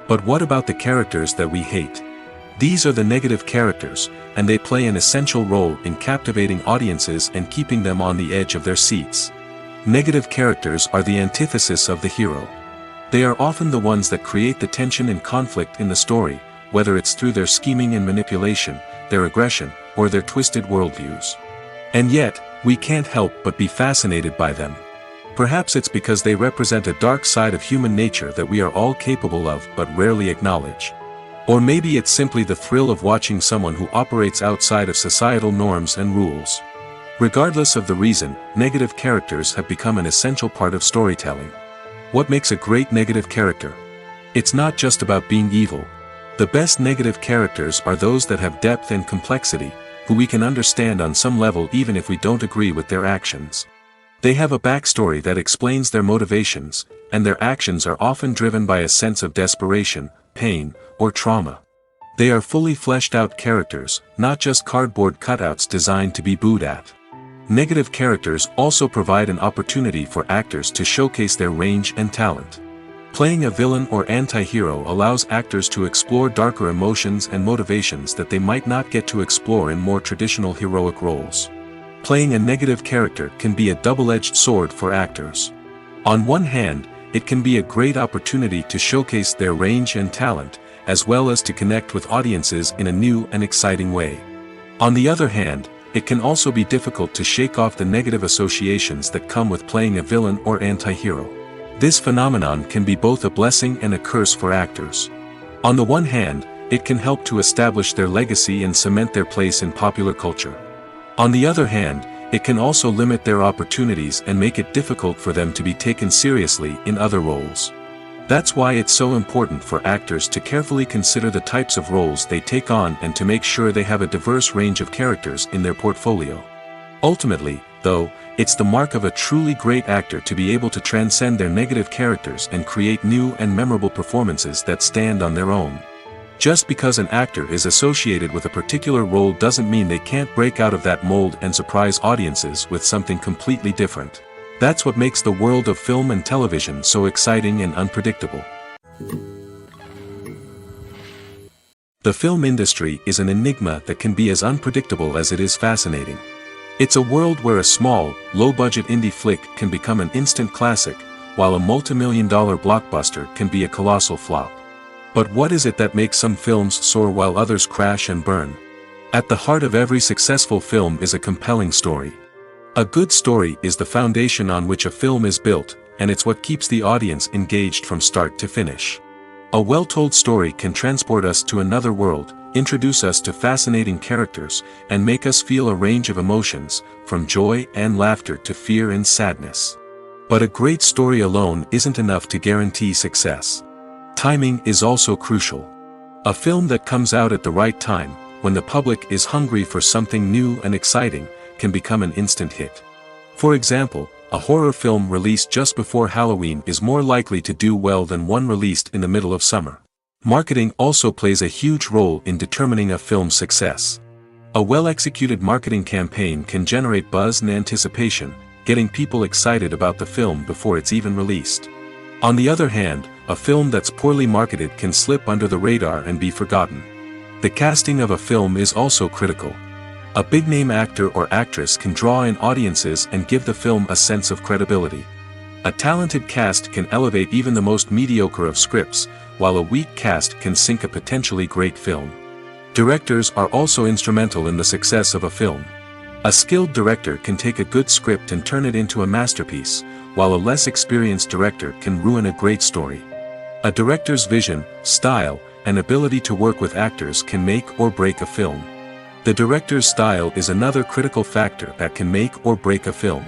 But what about the characters that we hate? These are the negative characters, and they play an essential role in captivating audiences and keeping them on the edge of their seats. Negative characters are the antithesis of the hero. They are often the ones that create the tension and conflict in the story, whether it's through their scheming and manipulation, their aggression, or their twisted worldviews. And yet, we can't help but be fascinated by them. Perhaps it's because they represent a dark side of human nature that we are all capable of but rarely acknowledge. Or maybe it's simply the thrill of watching someone who operates outside of societal norms and rules. Regardless of the reason, negative characters have become an essential part of storytelling. What makes a great negative character? It's not just about being evil. The best negative characters are those that have depth and complexity, who we can understand on some level even if we don't agree with their actions. They have a backstory that explains their motivations, and their actions are often driven by a sense of desperation, pain, or trauma. They are fully fleshed out characters, not just cardboard cutouts designed to be booed at. Negative characters also provide an opportunity for actors to showcase their range and talent. Playing a villain or anti-hero allows actors to explore darker emotions and motivations that they might not get to explore in more traditional heroic roles. Playing a negative character can be a double-edged sword for actors. On one hand, it can be a great opportunity to showcase their range and talent, as well as to connect with audiences in a new and exciting way. On the other hand, it can also be difficult to shake off the negative associations that come with playing a villain or anti-hero. This phenomenon can be both a blessing and a curse for actors. On the one hand, it can help to establish their legacy and cement their place in popular culture. On the other hand, it can also limit their opportunities and make it difficult for them to be taken seriously in other roles. That's why it's so important for actors to carefully consider the types of roles they take on and to make sure they have a diverse range of characters in their portfolio. Ultimately, though, it's the mark of a truly great actor to be able to transcend their negative characters and create new and memorable performances that stand on their own. Just because an actor is associated with a particular role doesn't mean they can't break out of that mold and surprise audiences with something completely different. That's what makes the world of film and television so exciting and unpredictable. The film industry is an enigma that can be as unpredictable as it is fascinating. It's a world where a small, low-budget indie flick can become an instant classic, while a multi-million-dollar blockbuster can be a colossal flop. But what is it that makes some films soar while others crash and burn? At the heart of every successful film is a compelling story. A good story is the foundation on which a film is built, and it's what keeps the audience engaged from start to finish. A well-told story can transport us to another world, introduce us to fascinating characters, and make us feel a range of emotions, from joy and laughter to fear and sadness. But a great story alone isn't enough to guarantee success. Timing is also crucial. A film that comes out at the right time, when the public is hungry for something new and exciting, can become an instant hit. For example, a horror film released just before Halloween is more likely to do well than one released in the middle of summer. Marketing also plays a huge role in determining a film's success. A well-executed marketing campaign can generate buzz and anticipation, getting people excited about the film before it's even released. On the other hand, a film that's poorly marketed can slip under the radar and be forgotten. The casting of a film is also critical. A big-name actor or actress can draw in audiences and give the film a sense of credibility. A talented cast can elevate even the most mediocre of scripts, while a weak cast can sink a potentially great film. Directors are also instrumental in the success of a film. A skilled director can take a good script and turn it into a masterpiece, while a less experienced director can ruin a great story. A director's vision, style, and ability to work with actors can make or break a film. The director's style is another critical factor that can make or break a film.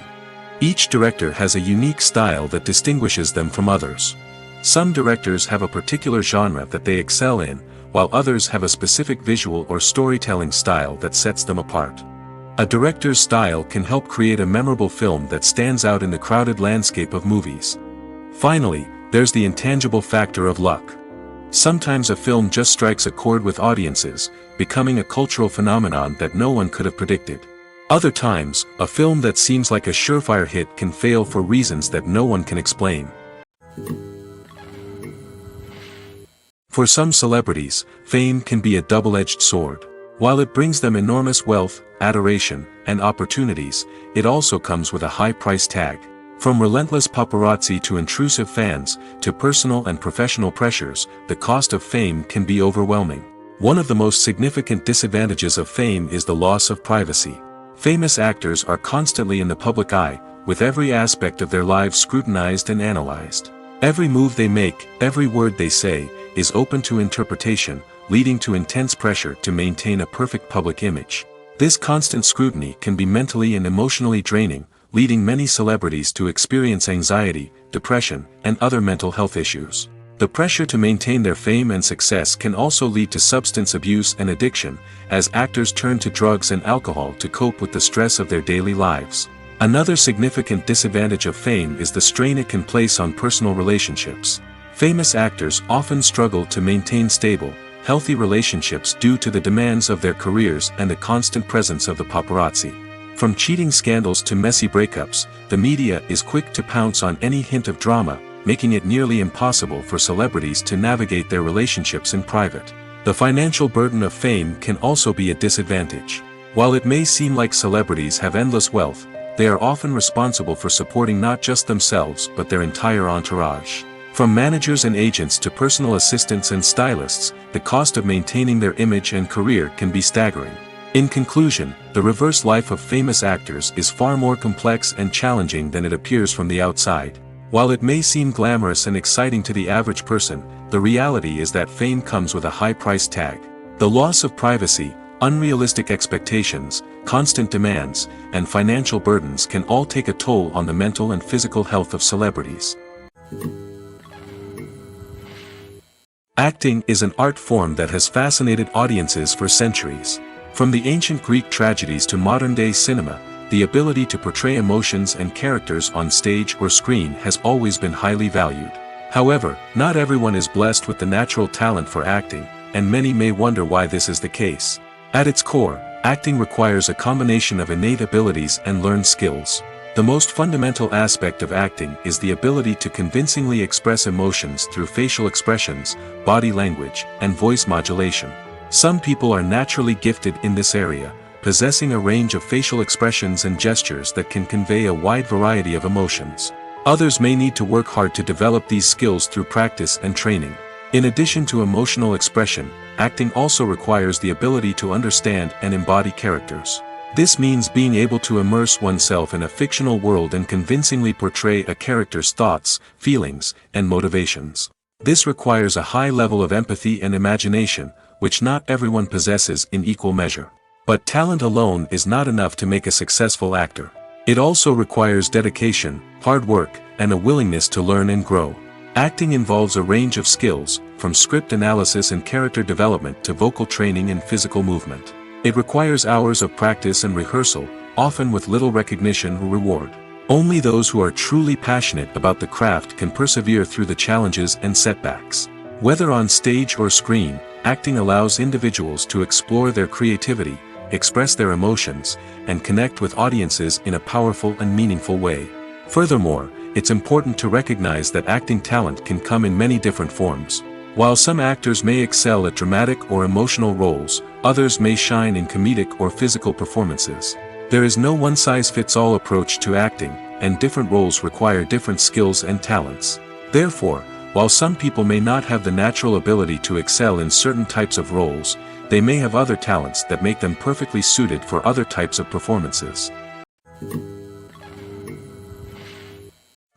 Each director has a unique style that distinguishes them from others. Some directors have a particular genre that they excel in, while others have a specific visual or storytelling style that sets them apart. A director's style can help create a memorable film that stands out in the crowded landscape of movies. Finally, there's the intangible factor of luck. Sometimes a film just strikes a chord with audiences, becoming a cultural phenomenon that no one could have predicted. Other times, a film that seems like a surefire hit can fail for reasons that no one can explain. For some celebrities, fame can be a double-edged sword. While it brings them enormous wealth, adoration, and opportunities, it also comes with a high price tag. From relentless paparazzi to intrusive fans, to personal and professional pressures, the cost of fame can be overwhelming. One of the most significant disadvantages of fame is the loss of privacy. Famous actors are constantly in the public eye, with every aspect of their lives scrutinized and analyzed. Every move they make, every word they say, is open to interpretation, leading to intense pressure to maintain a perfect public image. This constant scrutiny can be mentally and emotionally draining, leading many celebrities to experience anxiety, depression, and other mental health issues. The pressure to maintain their fame and success can also lead to substance abuse and addiction, as actors turn to drugs and alcohol to cope with the stress of their daily lives. Another significant disadvantage of fame is the strain it can place on personal relationships. Famous actors often struggle to maintain stable, healthy relationships due to the demands of their careers and the constant presence of the paparazzi. From cheating scandals to messy breakups, the media is quick to pounce on any hint of drama, making it nearly impossible for celebrities to navigate their relationships in private. The financial burden of fame can also be a disadvantage. While it may seem like celebrities have endless wealth, they are often responsible for supporting not just themselves but their entire entourage. From managers and agents to personal assistants and stylists, the cost of maintaining their image and career can be staggering. In conclusion, the reverse life of famous actors is far more complex and challenging than it appears from the outside. While it may seem glamorous and exciting to the average person, the reality is that fame comes with a high price tag. The loss of privacy, unrealistic expectations, constant demands, and financial burdens can all take a toll on the mental and physical health of celebrities. Acting is an art form that has fascinated audiences for centuries. From the ancient Greek tragedies to modern-day cinema, the ability to portray emotions and characters on stage or screen has always been highly valued. However, not everyone is blessed with the natural talent for acting, and many may wonder why this is the case. At its core, acting requires a combination of innate abilities and learned skills. The most fundamental aspect of acting is the ability to convincingly express emotions through facial expressions, body language, and voice modulation. Some people are naturally gifted in this area, possessing a range of facial expressions and gestures that can convey a wide variety of emotions. Others may need to work hard to develop these skills through practice and training. In addition to emotional expression, acting also requires the ability to understand and embody characters. This means being able to immerse oneself in a fictional world and convincingly portray a character's thoughts, feelings, and motivations. This requires a high level of empathy and imagination, which not everyone possesses in equal measure. But talent alone is not enough to make a successful actor. It also requires dedication, hard work, and a willingness to learn and grow. Acting involves a range of skills, from script analysis and character development to vocal training and physical movement. It requires hours of practice and rehearsal, often with little recognition or reward. Only those who are truly passionate about the craft can persevere through the challenges and setbacks. Whether on stage or screen, acting allows individuals to explore their creativity, express their emotions, and connect with audiences in a powerful and meaningful way. Furthermore, it's important to recognize that acting talent can come in many different forms. While some actors may excel at dramatic or emotional roles, others may shine in comedic or physical performances. There is no one-size-fits-all approach to acting, and different roles require different skills and talents. Therefore, while some people may not have the natural ability to excel in certain types of roles, they may have other talents that make them perfectly suited for other types of performances.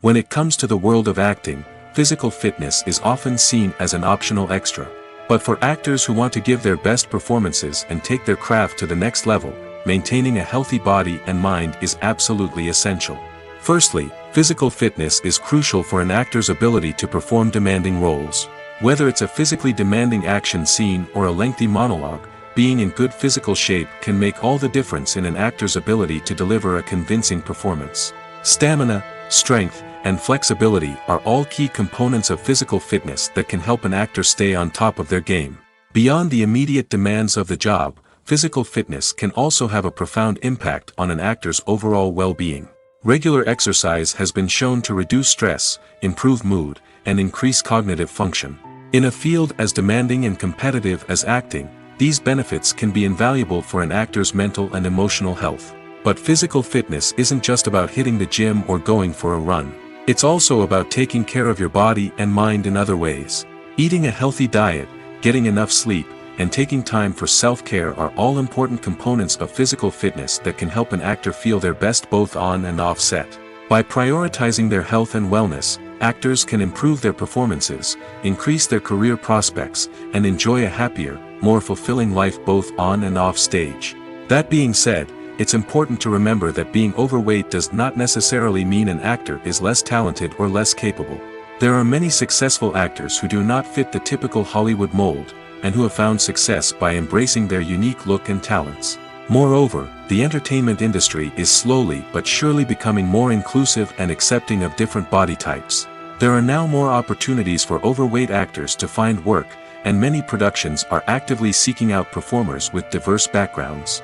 When it comes to the world of acting, physical fitness is often seen as an optional extra. But for actors who want to give their best performances and take their craft to the next level, maintaining a healthy body and mind is absolutely essential. Firstly, physical fitness is crucial for an actor's ability to perform demanding roles. Whether it's a physically demanding action scene or a lengthy monologue, being in good physical shape can make all the difference in an actor's ability to deliver a convincing performance. Stamina, strength, and flexibility are all key components of physical fitness that can help an actor stay on top of their game. Beyond the immediate demands of the job, physical fitness can also have a profound impact on an actor's overall well-being. Regular exercise has been shown to reduce stress, improve mood, and increase cognitive function. In a field as demanding and competitive as acting, these benefits can be invaluable for an actor's mental and emotional health. But physical fitness isn't just about hitting the gym or going for a run. It's also about taking care of your body and mind in other ways. Eating a healthy diet, getting enough sleep, and taking time for self-care are all important components of physical fitness that can help an actor feel their best both on and off set. By prioritizing their health and wellness, actors can improve their performances, increase their career prospects, and enjoy a happier, more fulfilling life both on and off stage. That being said, it's important to remember that being overweight does not necessarily mean an actor is less talented or less capable. There are many successful actors who do not fit the typical Hollywood mold, and who have found success by embracing their unique look and talents. Moreover, the entertainment industry is slowly but surely becoming more inclusive and accepting of different body types. There are now more opportunities for overweight actors to find work, and many productions are actively seeking out performers with diverse backgrounds.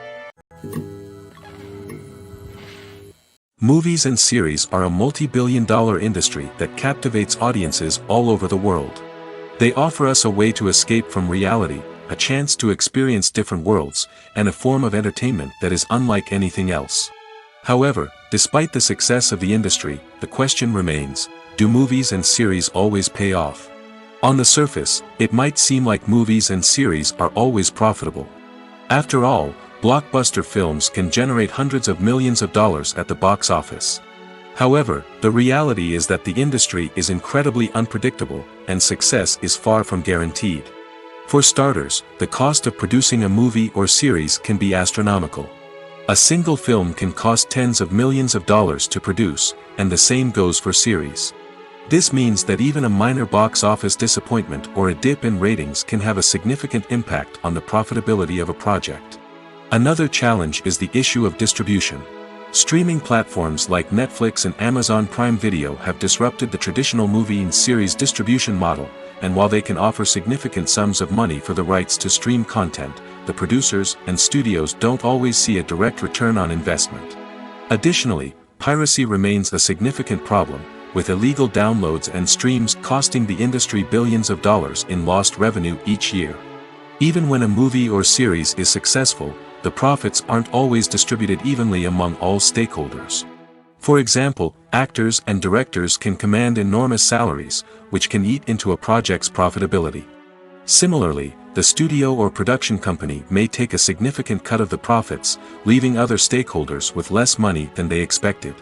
Movies and series are a multi-billion-dollar industry that captivates audiences all over the world. They offer us a way to escape from reality, a chance to experience different worlds, and a form of entertainment that is unlike anything else. However, despite the success of the industry, the question remains, do movies and series always pay off? On the surface, it might seem like movies and series are always profitable. After all, blockbuster films can generate hundreds of millions of dollars at the box office. However, the reality is that the industry is incredibly unpredictable, and success is far from guaranteed. For starters, the cost of producing a movie or series can be astronomical. A single film can cost tens of millions of dollars to produce, and the same goes for series. This means that even a minor box office disappointment or a dip in ratings can have a significant impact on the profitability of a project. Another challenge is the issue of distribution. Streaming platforms like Netflix and Amazon Prime Video have disrupted the traditional movie and series distribution model, and while they can offer significant sums of money for the rights to stream content, the producers and studios don't always see a direct return on investment. Additionally, piracy remains a significant problem, with illegal downloads and streams costing the industry billions of dollars in lost revenue each year. Even when a movie or series is successful, the profits aren't always distributed evenly among all stakeholders. For example, actors and directors can command enormous salaries, which can eat into a project's profitability. Similarly, the studio or production company may take a significant cut of the profits, leaving other stakeholders with less money than they expected.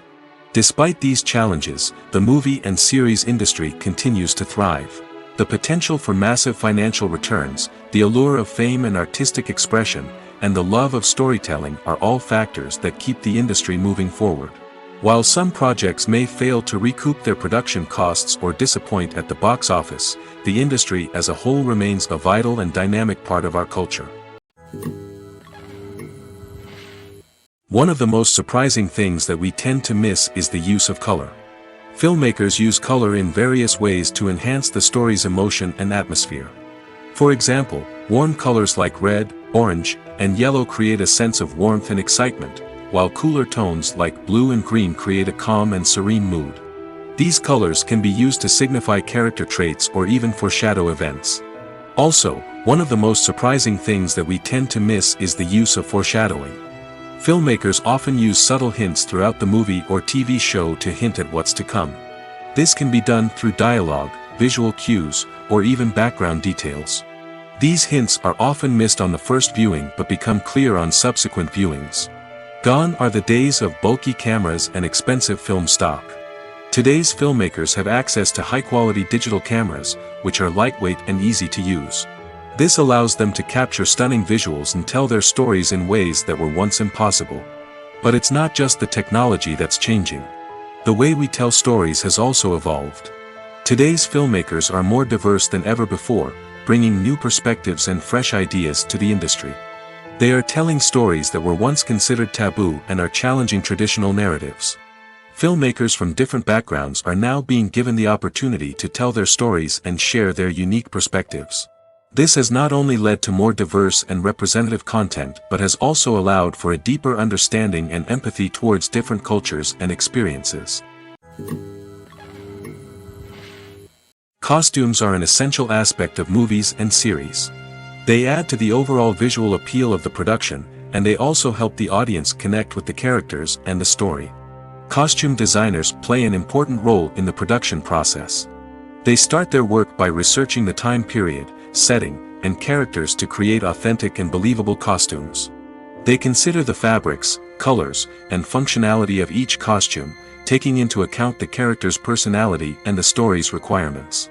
Despite these challenges, the movie and series industry continues to thrive. The potential for massive financial returns, the allure of fame and artistic expression, and the love of storytelling are all factors that keep the industry moving forward. While some projects may fail to recoup their production costs or disappoint at the box office, the industry as a whole remains a vital and dynamic part of our culture. One of the most surprising things that we tend to miss is the use of color. Filmmakers use color in various ways to enhance the story's emotion and atmosphere. For example, warm colors like red, orange, and yellow create a sense of warmth and excitement, while cooler tones like blue and green create a calm and serene mood. These colors can be used to signify character traits or even foreshadow events. Also, one of the most surprising things that we tend to miss is the use of foreshadowing. Filmmakers often use subtle hints throughout the movie or TV show to hint at what's to come. This can be done through dialogue, visual cues, or even background details. These hints are often missed on the first viewing but become clear on subsequent viewings. Gone are the days of bulky cameras and expensive film stock. Today's filmmakers have access to high-quality digital cameras, which are lightweight and easy to use. This allows them to capture stunning visuals and tell their stories in ways that were once impossible. But it's not just the technology that's changing. The way we tell stories has also evolved. Today's filmmakers are more diverse than ever before, bringing new perspectives and fresh ideas to the industry. They are telling stories that were once considered taboo and are challenging traditional narratives. Filmmakers from different backgrounds are now being given the opportunity to tell their stories and share their unique perspectives. This has not only led to more diverse and representative content but has also allowed for a deeper understanding and empathy towards different cultures and experiences. Costumes are an essential aspect of movies and series. They add to the overall visual appeal of the production, and they also help the audience connect with the characters and the story. Costume designers play an important role in the production process. They start their work by researching the time period, setting, and characters to create authentic and believable costumes. They consider the fabrics, colors, and functionality of each costume, taking into account the character's personality and the story's requirements.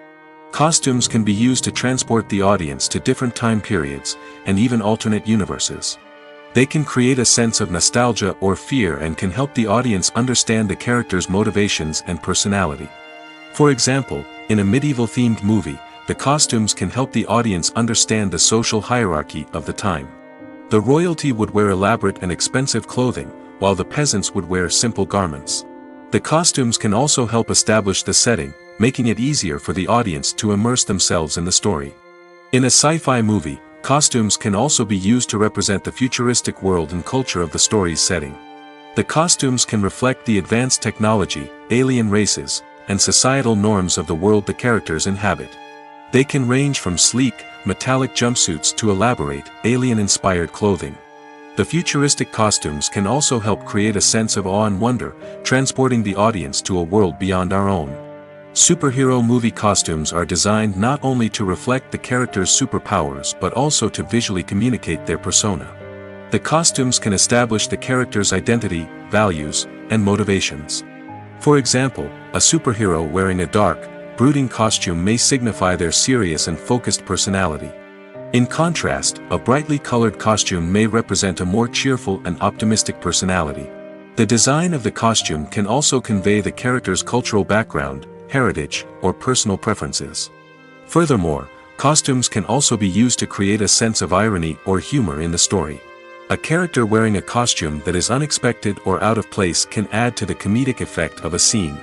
Costumes can be used to transport the audience to different time periods, and even alternate universes. They can create a sense of nostalgia or fear and can help the audience understand the character's motivations and personality. For example, in a medieval-themed movie, the costumes can help the audience understand the social hierarchy of the time. The royalty would wear elaborate and expensive clothing, while the peasants would wear simple garments. The costumes can also help establish the setting, making it easier for the audience to immerse themselves in the story. In a sci-fi movie, costumes can also be used to represent the futuristic world and culture of the story's setting. The costumes can reflect the advanced technology, alien races, and societal norms of the world the characters inhabit. They can range from sleek, metallic jumpsuits to elaborate, alien-inspired clothing. The futuristic costumes can also help create a sense of awe and wonder, transporting the audience to a world beyond our own. Superhero movie costumes are designed not only to reflect the character's superpowers but also to visually communicate their persona. The costumes can establish the character's identity, values, and motivations. For example, a superhero wearing a dark, brooding costume may signify their serious and focused personality. In contrast, a brightly colored costume may represent a more cheerful and optimistic personality. The design of the costume can also convey the character's cultural background, heritage, or personal preferences. Furthermore, costumes can also be used to create a sense of irony or humor in the story. A character wearing a costume that is unexpected or out of place can add to the comedic effect of a scene.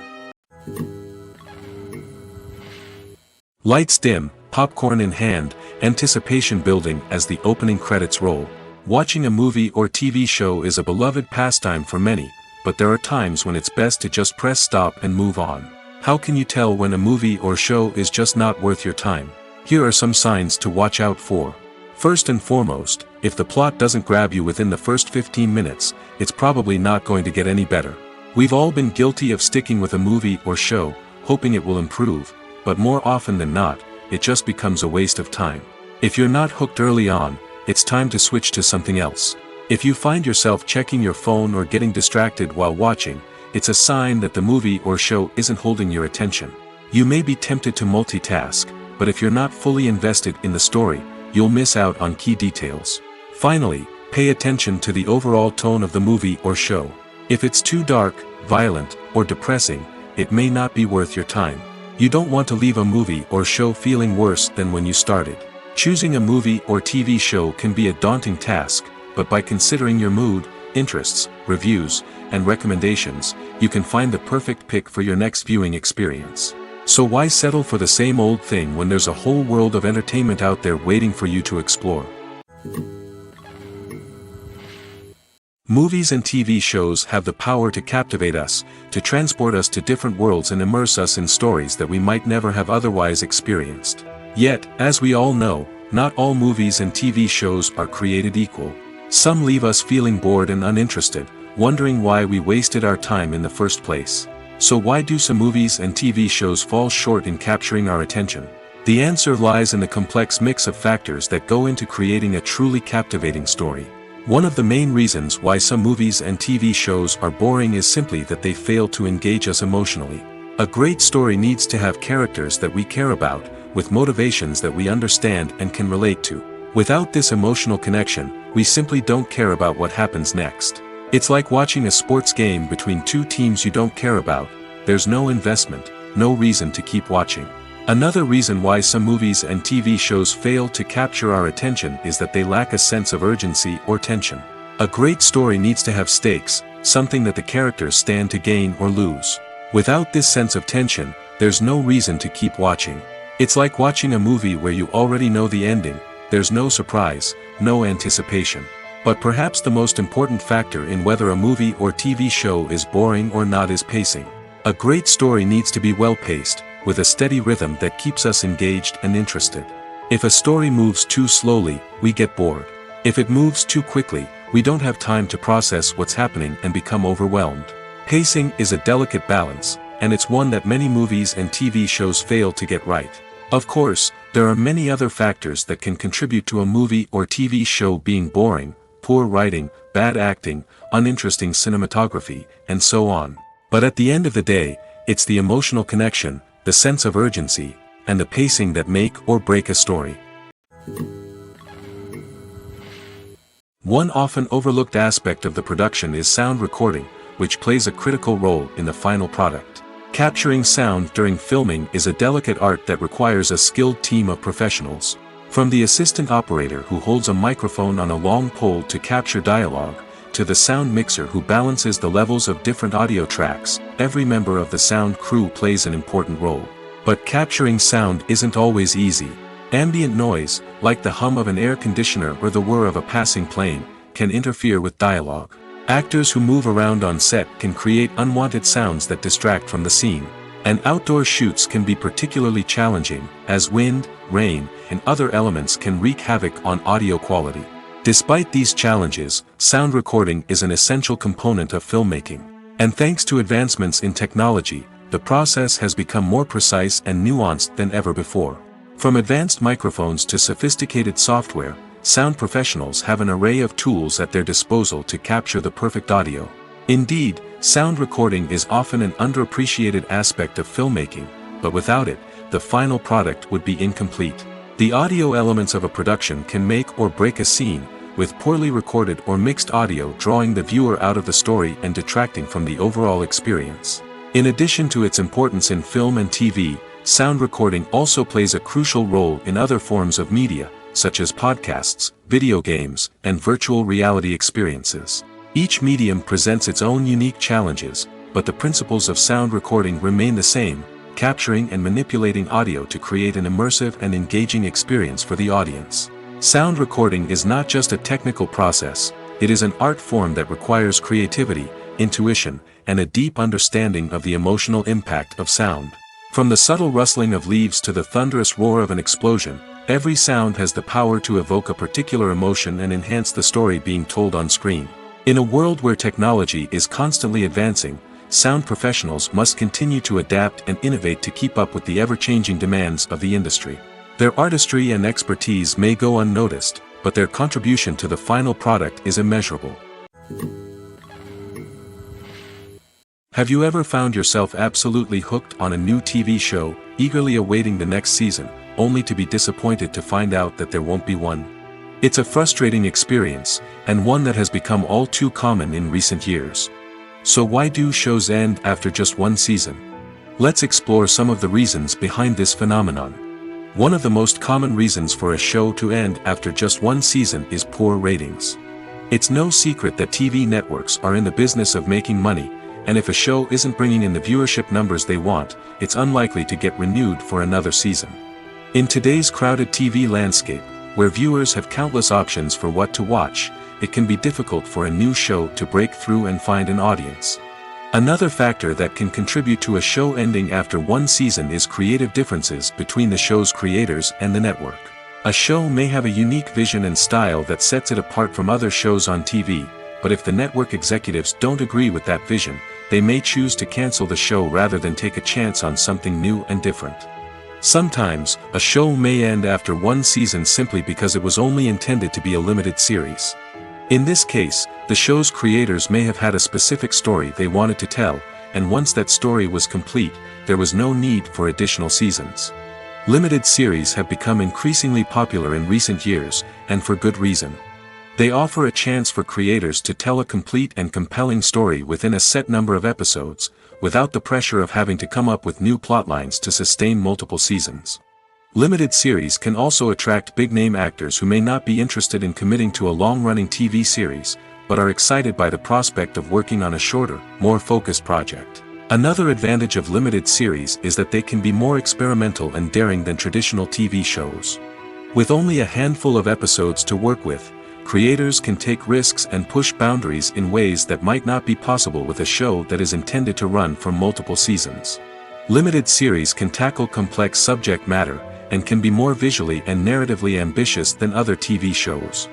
Lights dim, popcorn in hand, anticipation building as the opening credits roll. Watching a movie or TV show is a beloved pastime for many, but there are times when it's best to just press stop and move on. How can you tell when a movie or show is just not worth your time? Here are some signs to watch out for. First and foremost, if the plot doesn't grab you within the first 15 minutes, it's probably not going to get any better. We've all been guilty of sticking with a movie or show, hoping it will improve, but more often than not, it just becomes a waste of time. If you're not hooked early on, it's time to switch to something else. If you find yourself checking your phone or getting distracted while watching, it's a sign that the movie or show isn't holding your attention. You may be tempted to multitask, but if you're not fully invested in the story, you'll miss out on key details. Finally, pay attention to the overall tone of the movie or show. If it's too dark, violent, or depressing, it may not be worth your time. You don't want to leave a movie or show feeling worse than when you started. Choosing a movie or TV show can be a daunting task, but by considering your mood, interests, reviews, and recommendations, you can find the perfect pick for your next viewing experience. So why settle for the same old thing when there's a whole world of entertainment out there waiting for you to explore? Movies and TV shows have the power to captivate us, to transport us to different worlds and immerse us in stories that we might never have otherwise experienced. Yet, as we all know, not all movies and TV shows are created equal. Some leave us feeling bored and uninterested, wondering why we wasted our time in the first place. So why do some movies and TV shows fall short in capturing our attention? The answer lies in the complex mix of factors that go into creating a truly captivating story. One of the main reasons why some movies and TV shows are boring is simply that they fail to engage us emotionally. A great story needs to have characters that we care about, with motivations that we understand and can relate to. Without this emotional connection, we simply don't care about what happens next. It's like watching a sports game between two teams you don't care about. There's no investment, no reason to keep watching. Another reason why some movies and TV shows fail to capture our attention is that they lack a sense of urgency or tension. A great story needs to have stakes, something that the characters stand to gain or lose. Without this sense of tension, there's no reason to keep watching. It's like watching a movie where you already know the ending. There's no surprise, no anticipation. But perhaps the most important factor in whether a movie or TV show is boring or not is pacing. A great story needs to be well-paced, with a steady rhythm that keeps us engaged and interested. If a story moves too slowly, we get bored. If it moves too quickly, we don't have time to process what's happening and become overwhelmed. Pacing is a delicate balance, and it's one that many movies and TV shows fail to get right. Of course, there are many other factors that can contribute to a movie or TV show being boring: poor writing, bad acting, uninteresting cinematography, and so on. But at the end of the day, it's the emotional connection, the sense of urgency, and the pacing that make or break a story. One often overlooked aspect of the production is sound recording, which plays a critical role in the final product. Capturing sound during filming is a delicate art that requires a skilled team of professionals. From the assistant operator who holds a microphone on a long pole to capture dialogue, to the sound mixer who balances the levels of different audio tracks, every member of the sound crew plays an important role. But capturing sound isn't always easy. Ambient noise, like the hum of an air conditioner or the whir of a passing plane, can interfere with dialogue. Actors who move around on set can create unwanted sounds that distract from the scene. And outdoor shoots can be particularly challenging, as wind, rain, and other elements can wreak havoc on audio quality. Despite these challenges, sound recording is an essential component of filmmaking. And thanks to advancements in technology, the process has become more precise and nuanced than ever before. From advanced microphones to sophisticated software, sound professionals have an array of tools at their disposal to capture the perfect audio. Indeed, sound recording is often an underappreciated aspect of filmmaking, but without it, the final product would be incomplete. The audio elements of a production can make or break a scene, with poorly recorded or mixed audio drawing the viewer out of the story and detracting from the overall experience. In addition to its importance in film and TV, sound recording also plays a crucial role in other forms of media, such as podcasts, video games, and virtual reality experiences. Each medium presents its own unique challenges, but the principles of sound recording remain the same, capturing and manipulating audio to create an immersive and engaging experience for the audience. Sound recording is not just a technical process, it is an art form that requires creativity, intuition, and a deep understanding of the emotional impact of sound. From the subtle rustling of leaves to the thunderous roar of an explosion, every sound has the power to evoke a particular emotion and enhance the story being told on screen. In a world where technology is constantly advancing, sound professionals must continue to adapt and innovate to keep up with the ever-changing demands of the industry. Their artistry and expertise may go unnoticed, but their contribution to the final product is immeasurable. Have you ever found yourself absolutely hooked on a new TV show, eagerly awaiting the next season, only to be disappointed to find out that there won't be one? It's a frustrating experience, and one that has become all too common in recent years. So why do shows end after just one season? Let's explore some of the reasons behind this phenomenon. One of the most common reasons for a show to end after just one season is poor ratings. It's no secret that TV networks are in the business of making money, and if a show isn't bringing in the viewership numbers they want, it's unlikely to get renewed for another season. In today's crowded TV landscape, where viewers have countless options for what to watch, it can be difficult for a new show to break through and find an audience. Another factor that can contribute to a show ending after one season is creative differences between the show's creators and the network. A show may have a unique vision and style that sets it apart from other shows on TV, but if the network executives don't agree with that vision, they may choose to cancel the show rather than take a chance on something new and different. Sometimes, a show may end after one season simply because it was only intended to be a limited series. In this case, the show's creators may have had a specific story they wanted to tell, and once that story was complete, there was no need for additional seasons. Limited series have become increasingly popular in recent years, and for good reason. They offer a chance for creators to tell a complete and compelling story within a set number of episodes, without the pressure of having to come up with new plotlines to sustain multiple seasons. Limited series can also attract big-name actors who may not be interested in committing to a long-running TV series, but are excited by the prospect of working on a shorter, more focused project. Another advantage of limited series is that they can be more experimental and daring than traditional TV shows. With only a handful of episodes to work with, creators can take risks and push boundaries in ways that might not be possible with a show that is intended to run for multiple seasons. Limited series can tackle complex subject matter, and can be more visually and narratively ambitious than other TV shows.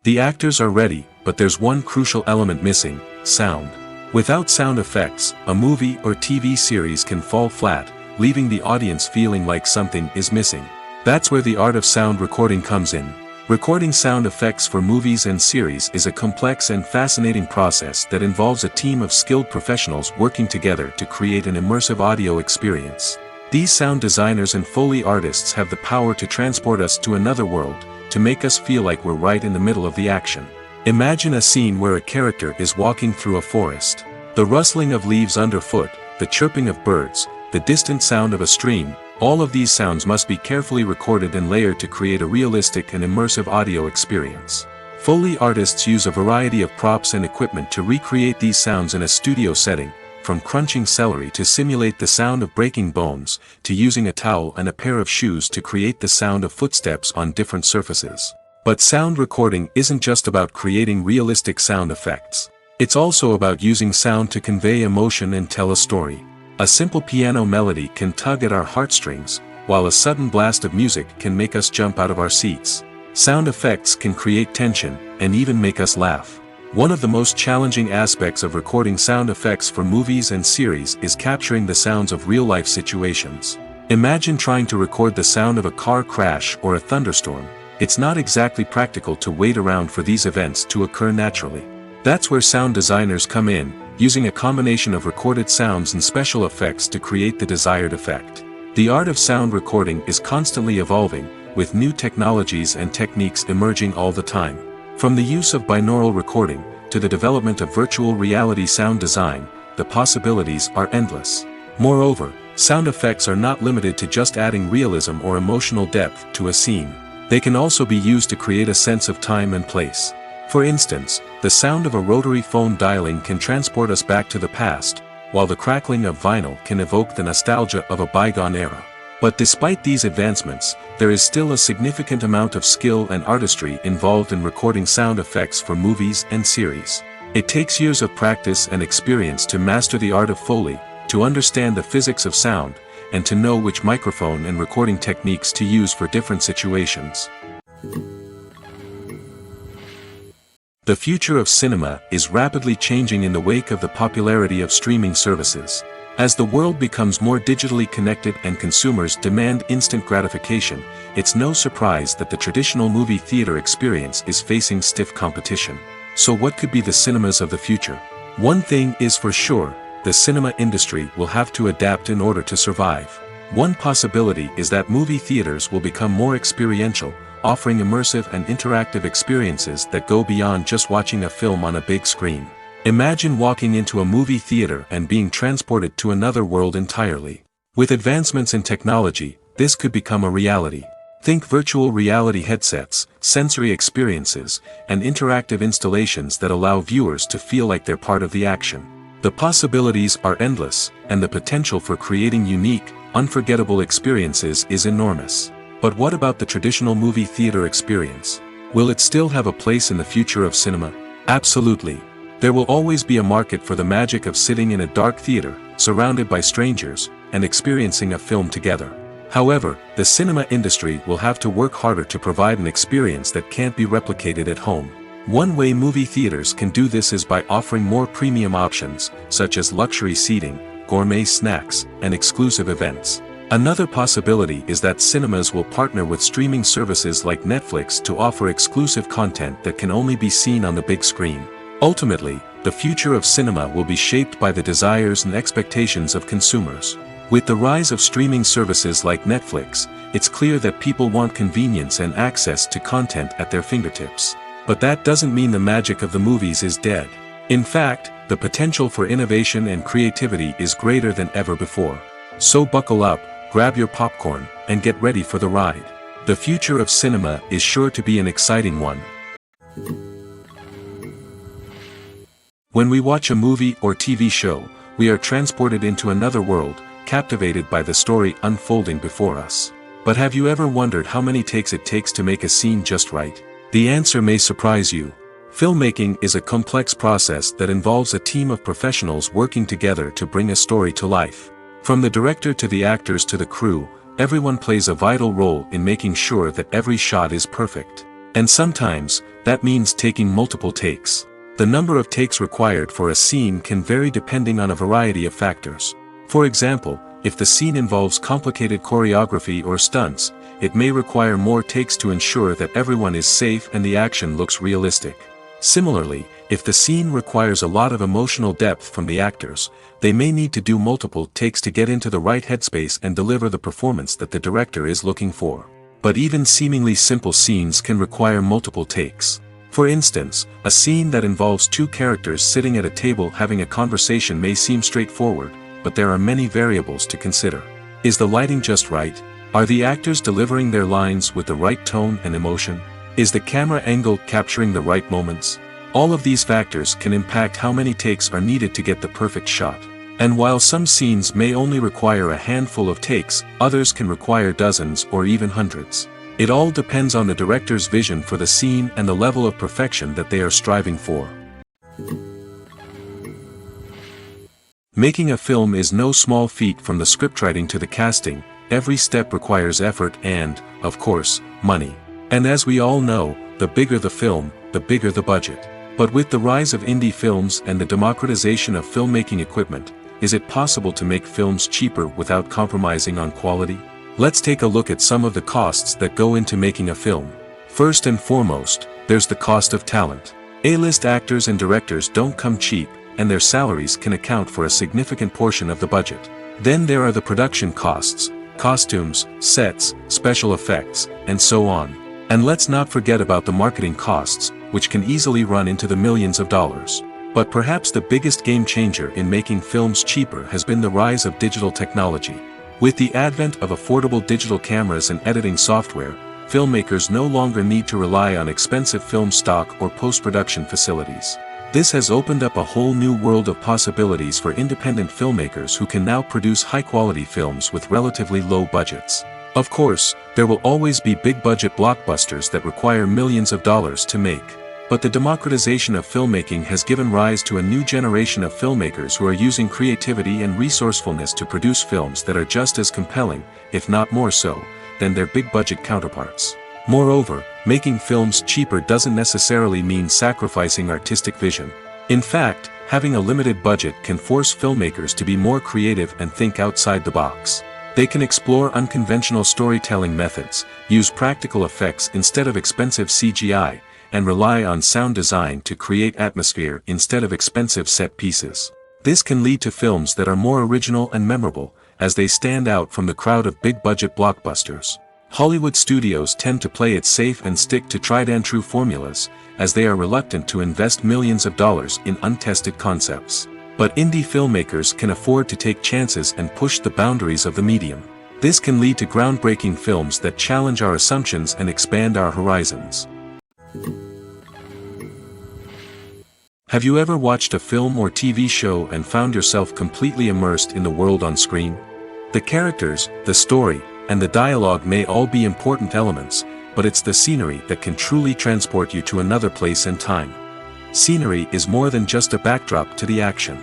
The actors are ready, but there's one crucial element missing: sound. Without sound effects, a movie or TV series can fall flat, leaving the audience feeling like something is missing. That's where the art of sound recording comes in. Recording sound effects for movies and series is a complex and fascinating process that involves a team of skilled professionals working together to create an immersive audio experience. These sound designers and Foley artists have the power to transport us to another world, to make us feel like we're right in the middle of the action. Imagine a scene where a character is walking through a forest. The rustling of leaves underfoot, the chirping of birds, the distant sound of a stream, All of these sounds must be carefully recorded and layered to create a realistic and immersive audio experience. Foley artists use a variety of props and equipment to recreate these sounds in a studio setting, from crunching celery to simulate the sound of breaking bones, to using a towel and a pair of shoes to create the sound of footsteps on different surfaces. But sound recording isn't just about creating realistic sound effects. It's also about using sound to convey emotion and tell a story. A simple piano melody can tug at our heartstrings, while a sudden blast of music can make us jump out of our seats. Sound effects can create tension, and even make us laugh. One of the most challenging aspects of recording sound effects for movies and series is capturing the sounds of real-life situations. Imagine trying to record the sound of a car crash or a thunderstorm. It's not exactly practical to wait around for these events to occur naturally. That's where sound designers come in, using a combination of recorded sounds and special effects to create the desired effect. The art of sound recording is constantly evolving, with new technologies and techniques emerging all the time. From the use of binaural recording, to the development of virtual reality sound design, the possibilities are endless. Moreover, sound effects are not limited to just adding realism or emotional depth to a scene. They can also be used to create a sense of time and place. For instance, the sound of a rotary phone dialing can transport us back to the past, while the crackling of vinyl can evoke the nostalgia of a bygone era. But despite these advancements, there is still a significant amount of skill and artistry involved in recording sound effects for movies and series. It takes years of practice and experience to master the art of Foley, to understand the physics of sound, and to know which microphone and recording techniques to use for different situations. The future of cinema is rapidly changing in the wake of the popularity of streaming services. As the world becomes more digitally connected and consumers demand instant gratification, it's no surprise that the traditional movie theater experience is facing stiff competition. So what could be the cinemas of the future? One thing is for sure, the cinema industry will have to adapt in order to survive. One possibility is that movie theaters will become more experiential, offering immersive and interactive experiences that go beyond just watching a film on a big screen. Imagine walking into a movie theater and being transported to another world entirely. With advancements in technology, this could become a reality. Think virtual reality headsets, sensory experiences, and interactive installations that allow viewers to feel like they're part of the action. The possibilities are endless, and the potential for creating unique, unforgettable experiences is enormous. But what about the traditional movie theater experience? Will it still have a place in the future of cinema? Absolutely. There will always be a market for the magic of sitting in a dark theater, surrounded by strangers, and experiencing a film together. However, the cinema industry will have to work harder to provide an experience that can't be replicated at home. One way movie theaters can do this is by offering more premium options, such as luxury seating, gourmet snacks, and exclusive events. Another possibility is that cinemas will partner with streaming services like Netflix to offer exclusive content that can only be seen on the big screen. Ultimately, the future of cinema will be shaped by the desires and expectations of consumers. With the rise of streaming services like Netflix, it's clear that people want convenience and access to content at their fingertips. But that doesn't mean the magic of the movies is dead. In fact, the potential for innovation and creativity is greater than ever before. So buckle up, grab your popcorn, and get ready for the ride. The future of cinema is sure to be an exciting one. When we watch a movie or TV show, we are transported into another world, captivated by the story unfolding before us. But have you ever wondered how many takes it takes to make a scene just right? The answer may surprise you. Filmmaking is a complex process that involves a team of professionals working together to bring a story to life. From the director to the actors to the crew, everyone plays a vital role in making sure that every shot is perfect. And sometimes, that means taking multiple takes. The number of takes required for a scene can vary depending on a variety of factors. For example, if the scene involves complicated choreography or stunts, it may require more takes to ensure that everyone is safe and the action looks realistic. Similarly, if the scene requires a lot of emotional depth from the actors, they may need to do multiple takes to get into the right headspace and deliver the performance that the director is looking for. But even seemingly simple scenes can require multiple takes. For instance, a scene that involves two characters sitting at a table having a conversation may seem straightforward, but there are many variables to consider. Is the lighting just right? Are the actors delivering their lines with the right tone and emotion? Is the camera angle capturing the right moments? All of these factors can impact how many takes are needed to get the perfect shot. And while some scenes may only require a handful of takes, others can require dozens or even hundreds. It all depends on the director's vision for the scene and the level of perfection that they are striving for. Making a film is no small feat. From the scriptwriting to the casting, every step requires effort and, of course, money. And as we all know, the bigger the film, the bigger the budget. But with the rise of indie films and the democratization of filmmaking equipment, is it possible to make films cheaper without compromising on quality? Let's take a look at some of the costs that go into making a film. First and foremost, there's the cost of talent. A-list actors and directors don't come cheap, and their salaries can account for a significant portion of the budget. Then there are the production costs, costumes, sets, special effects, and so on. And let's not forget about the marketing costs, which can easily run into the millions of dollars. But perhaps the biggest game changer in making films cheaper has been the rise of digital technology. With the advent of affordable digital cameras and editing software, filmmakers no longer need to rely on expensive film stock or post-production facilities. This has opened up a whole new world of possibilities for independent filmmakers who can now produce high-quality films with relatively low budgets. Of course, there will always be big-budget blockbusters that require millions of dollars to make. But the democratization of filmmaking has given rise to a new generation of filmmakers who are using creativity and resourcefulness to produce films that are just as compelling, if not more so, than their big-budget counterparts. Moreover, making films cheaper doesn't necessarily mean sacrificing artistic vision. In fact, having a limited budget can force filmmakers to be more creative and think outside the box. They can explore unconventional storytelling methods, use practical effects instead of expensive CGI, and rely on sound design to create atmosphere instead of expensive set pieces. This can lead to films that are more original and memorable, as they stand out from the crowd of big-budget blockbusters. Hollywood studios tend to play it safe and stick to tried-and-true formulas, as they are reluctant to invest millions of dollars in untested concepts. But indie filmmakers can afford to take chances and push the boundaries of the medium. This can lead to groundbreaking films that challenge our assumptions and expand our horizons. Have you ever watched a film or TV show and found yourself completely immersed in the world on screen? The characters, the story, and the dialogue may all be important elements, but it's the scenery that can truly transport you to another place and time. Scenery is more than just a backdrop to the action.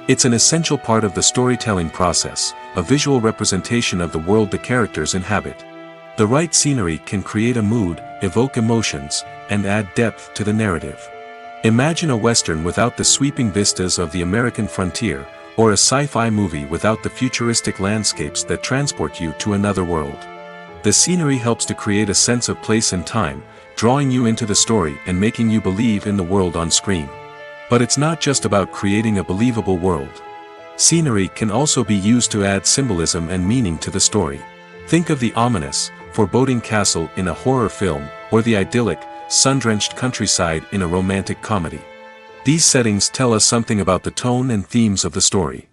It's an essential part of the storytelling process, a visual representation of the world the characters inhabit. The right scenery can create a mood, evoke emotions, and add depth to the narrative. Imagine a Western without the sweeping vistas of the American frontier, or a sci-fi movie without the futuristic landscapes that transport you to another world. The scenery helps to create a sense of place and time, drawing you into the story and making you believe in the world on screen. But it's not just about creating a believable world. Scenery can also be used to add symbolism and meaning to the story. Think of the ominous, foreboding castle in a horror film, or the idyllic, sun-drenched countryside in a romantic comedy. These settings tell us something about the tone and themes of the story.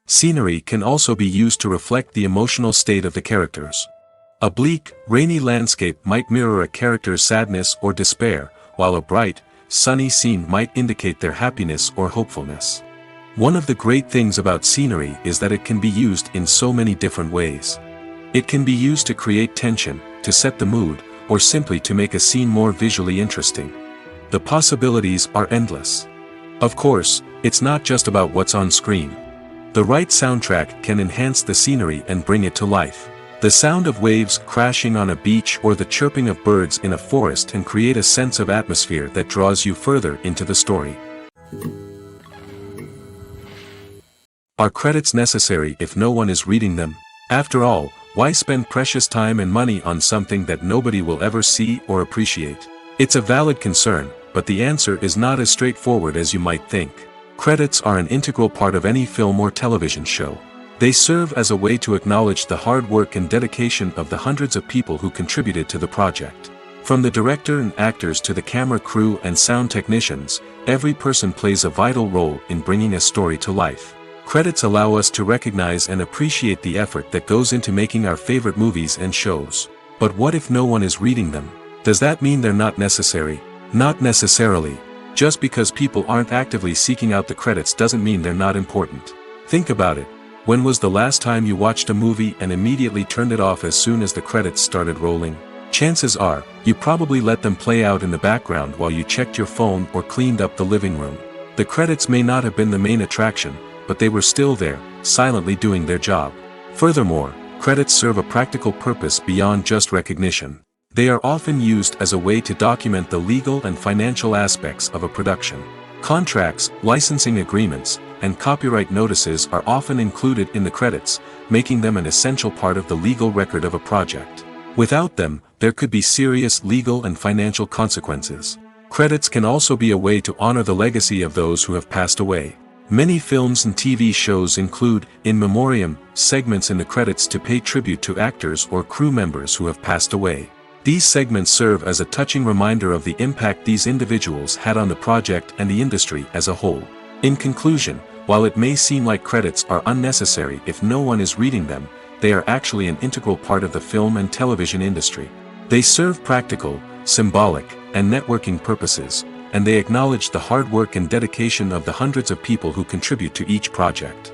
Scenery can also be used to reflect the emotional state of the characters. A bleak, rainy landscape might mirror a character's sadness or despair, while a bright, sunny scene might indicate their happiness or hopefulness. One of the great things about scenery is that it can be used in so many different ways. It can be used to create tension, to set the mood, or simply to make a scene more visually interesting. The possibilities are endless. Of course, it's not just about what's on screen. The right soundtrack can enhance the scenery and bring it to life. The sound of waves crashing on a beach or the chirping of birds in a forest can create a sense of atmosphere that draws you further into the story. Are credits necessary if no one is reading them? After all, why spend precious time and money on something that nobody will ever see or appreciate? It's a valid concern, but the answer is not as straightforward as you might think. Credits are an integral part of any film or television show. They serve as a way to acknowledge the hard work and dedication of the hundreds of people who contributed to the project. From the director and actors to the camera crew and sound technicians, every person plays a vital role in bringing a story to life. Credits allow us to recognize and appreciate the effort that goes into making our favorite movies and shows. But what if no one is reading them? Does that mean they're not necessary? Not necessarily. Just because people aren't actively seeking out the credits doesn't mean they're not important. Think about it. When was the last time you watched a movie and immediately turned it off as soon as the credits started rolling? Chances are, you probably let them play out in the background while you checked your phone or cleaned up the living room. The credits may not have been the main attraction, but they were still there, silently doing their job. Furthermore, credits serve a practical purpose beyond just recognition. They are often used as a way to document the legal and financial aspects of a production. Contracts, licensing agreements, and copyright notices are often included in the credits, making them an essential part of the legal record of a project. Without them, there could be serious legal and financial consequences. Credits can also be a way to honor the legacy of those who have passed away. Many films and TV shows include, in memoriam, segments in the credits to pay tribute to actors or crew members who have passed away. These segments serve as a touching reminder of the impact these individuals had on the project and the industry as a whole. In conclusion, while it may seem like credits are unnecessary if no one is reading them, they are actually an integral part of the film and television industry. They serve practical, symbolic, and networking purposes, and they acknowledge the hard work and dedication of the hundreds of people who contribute to each project.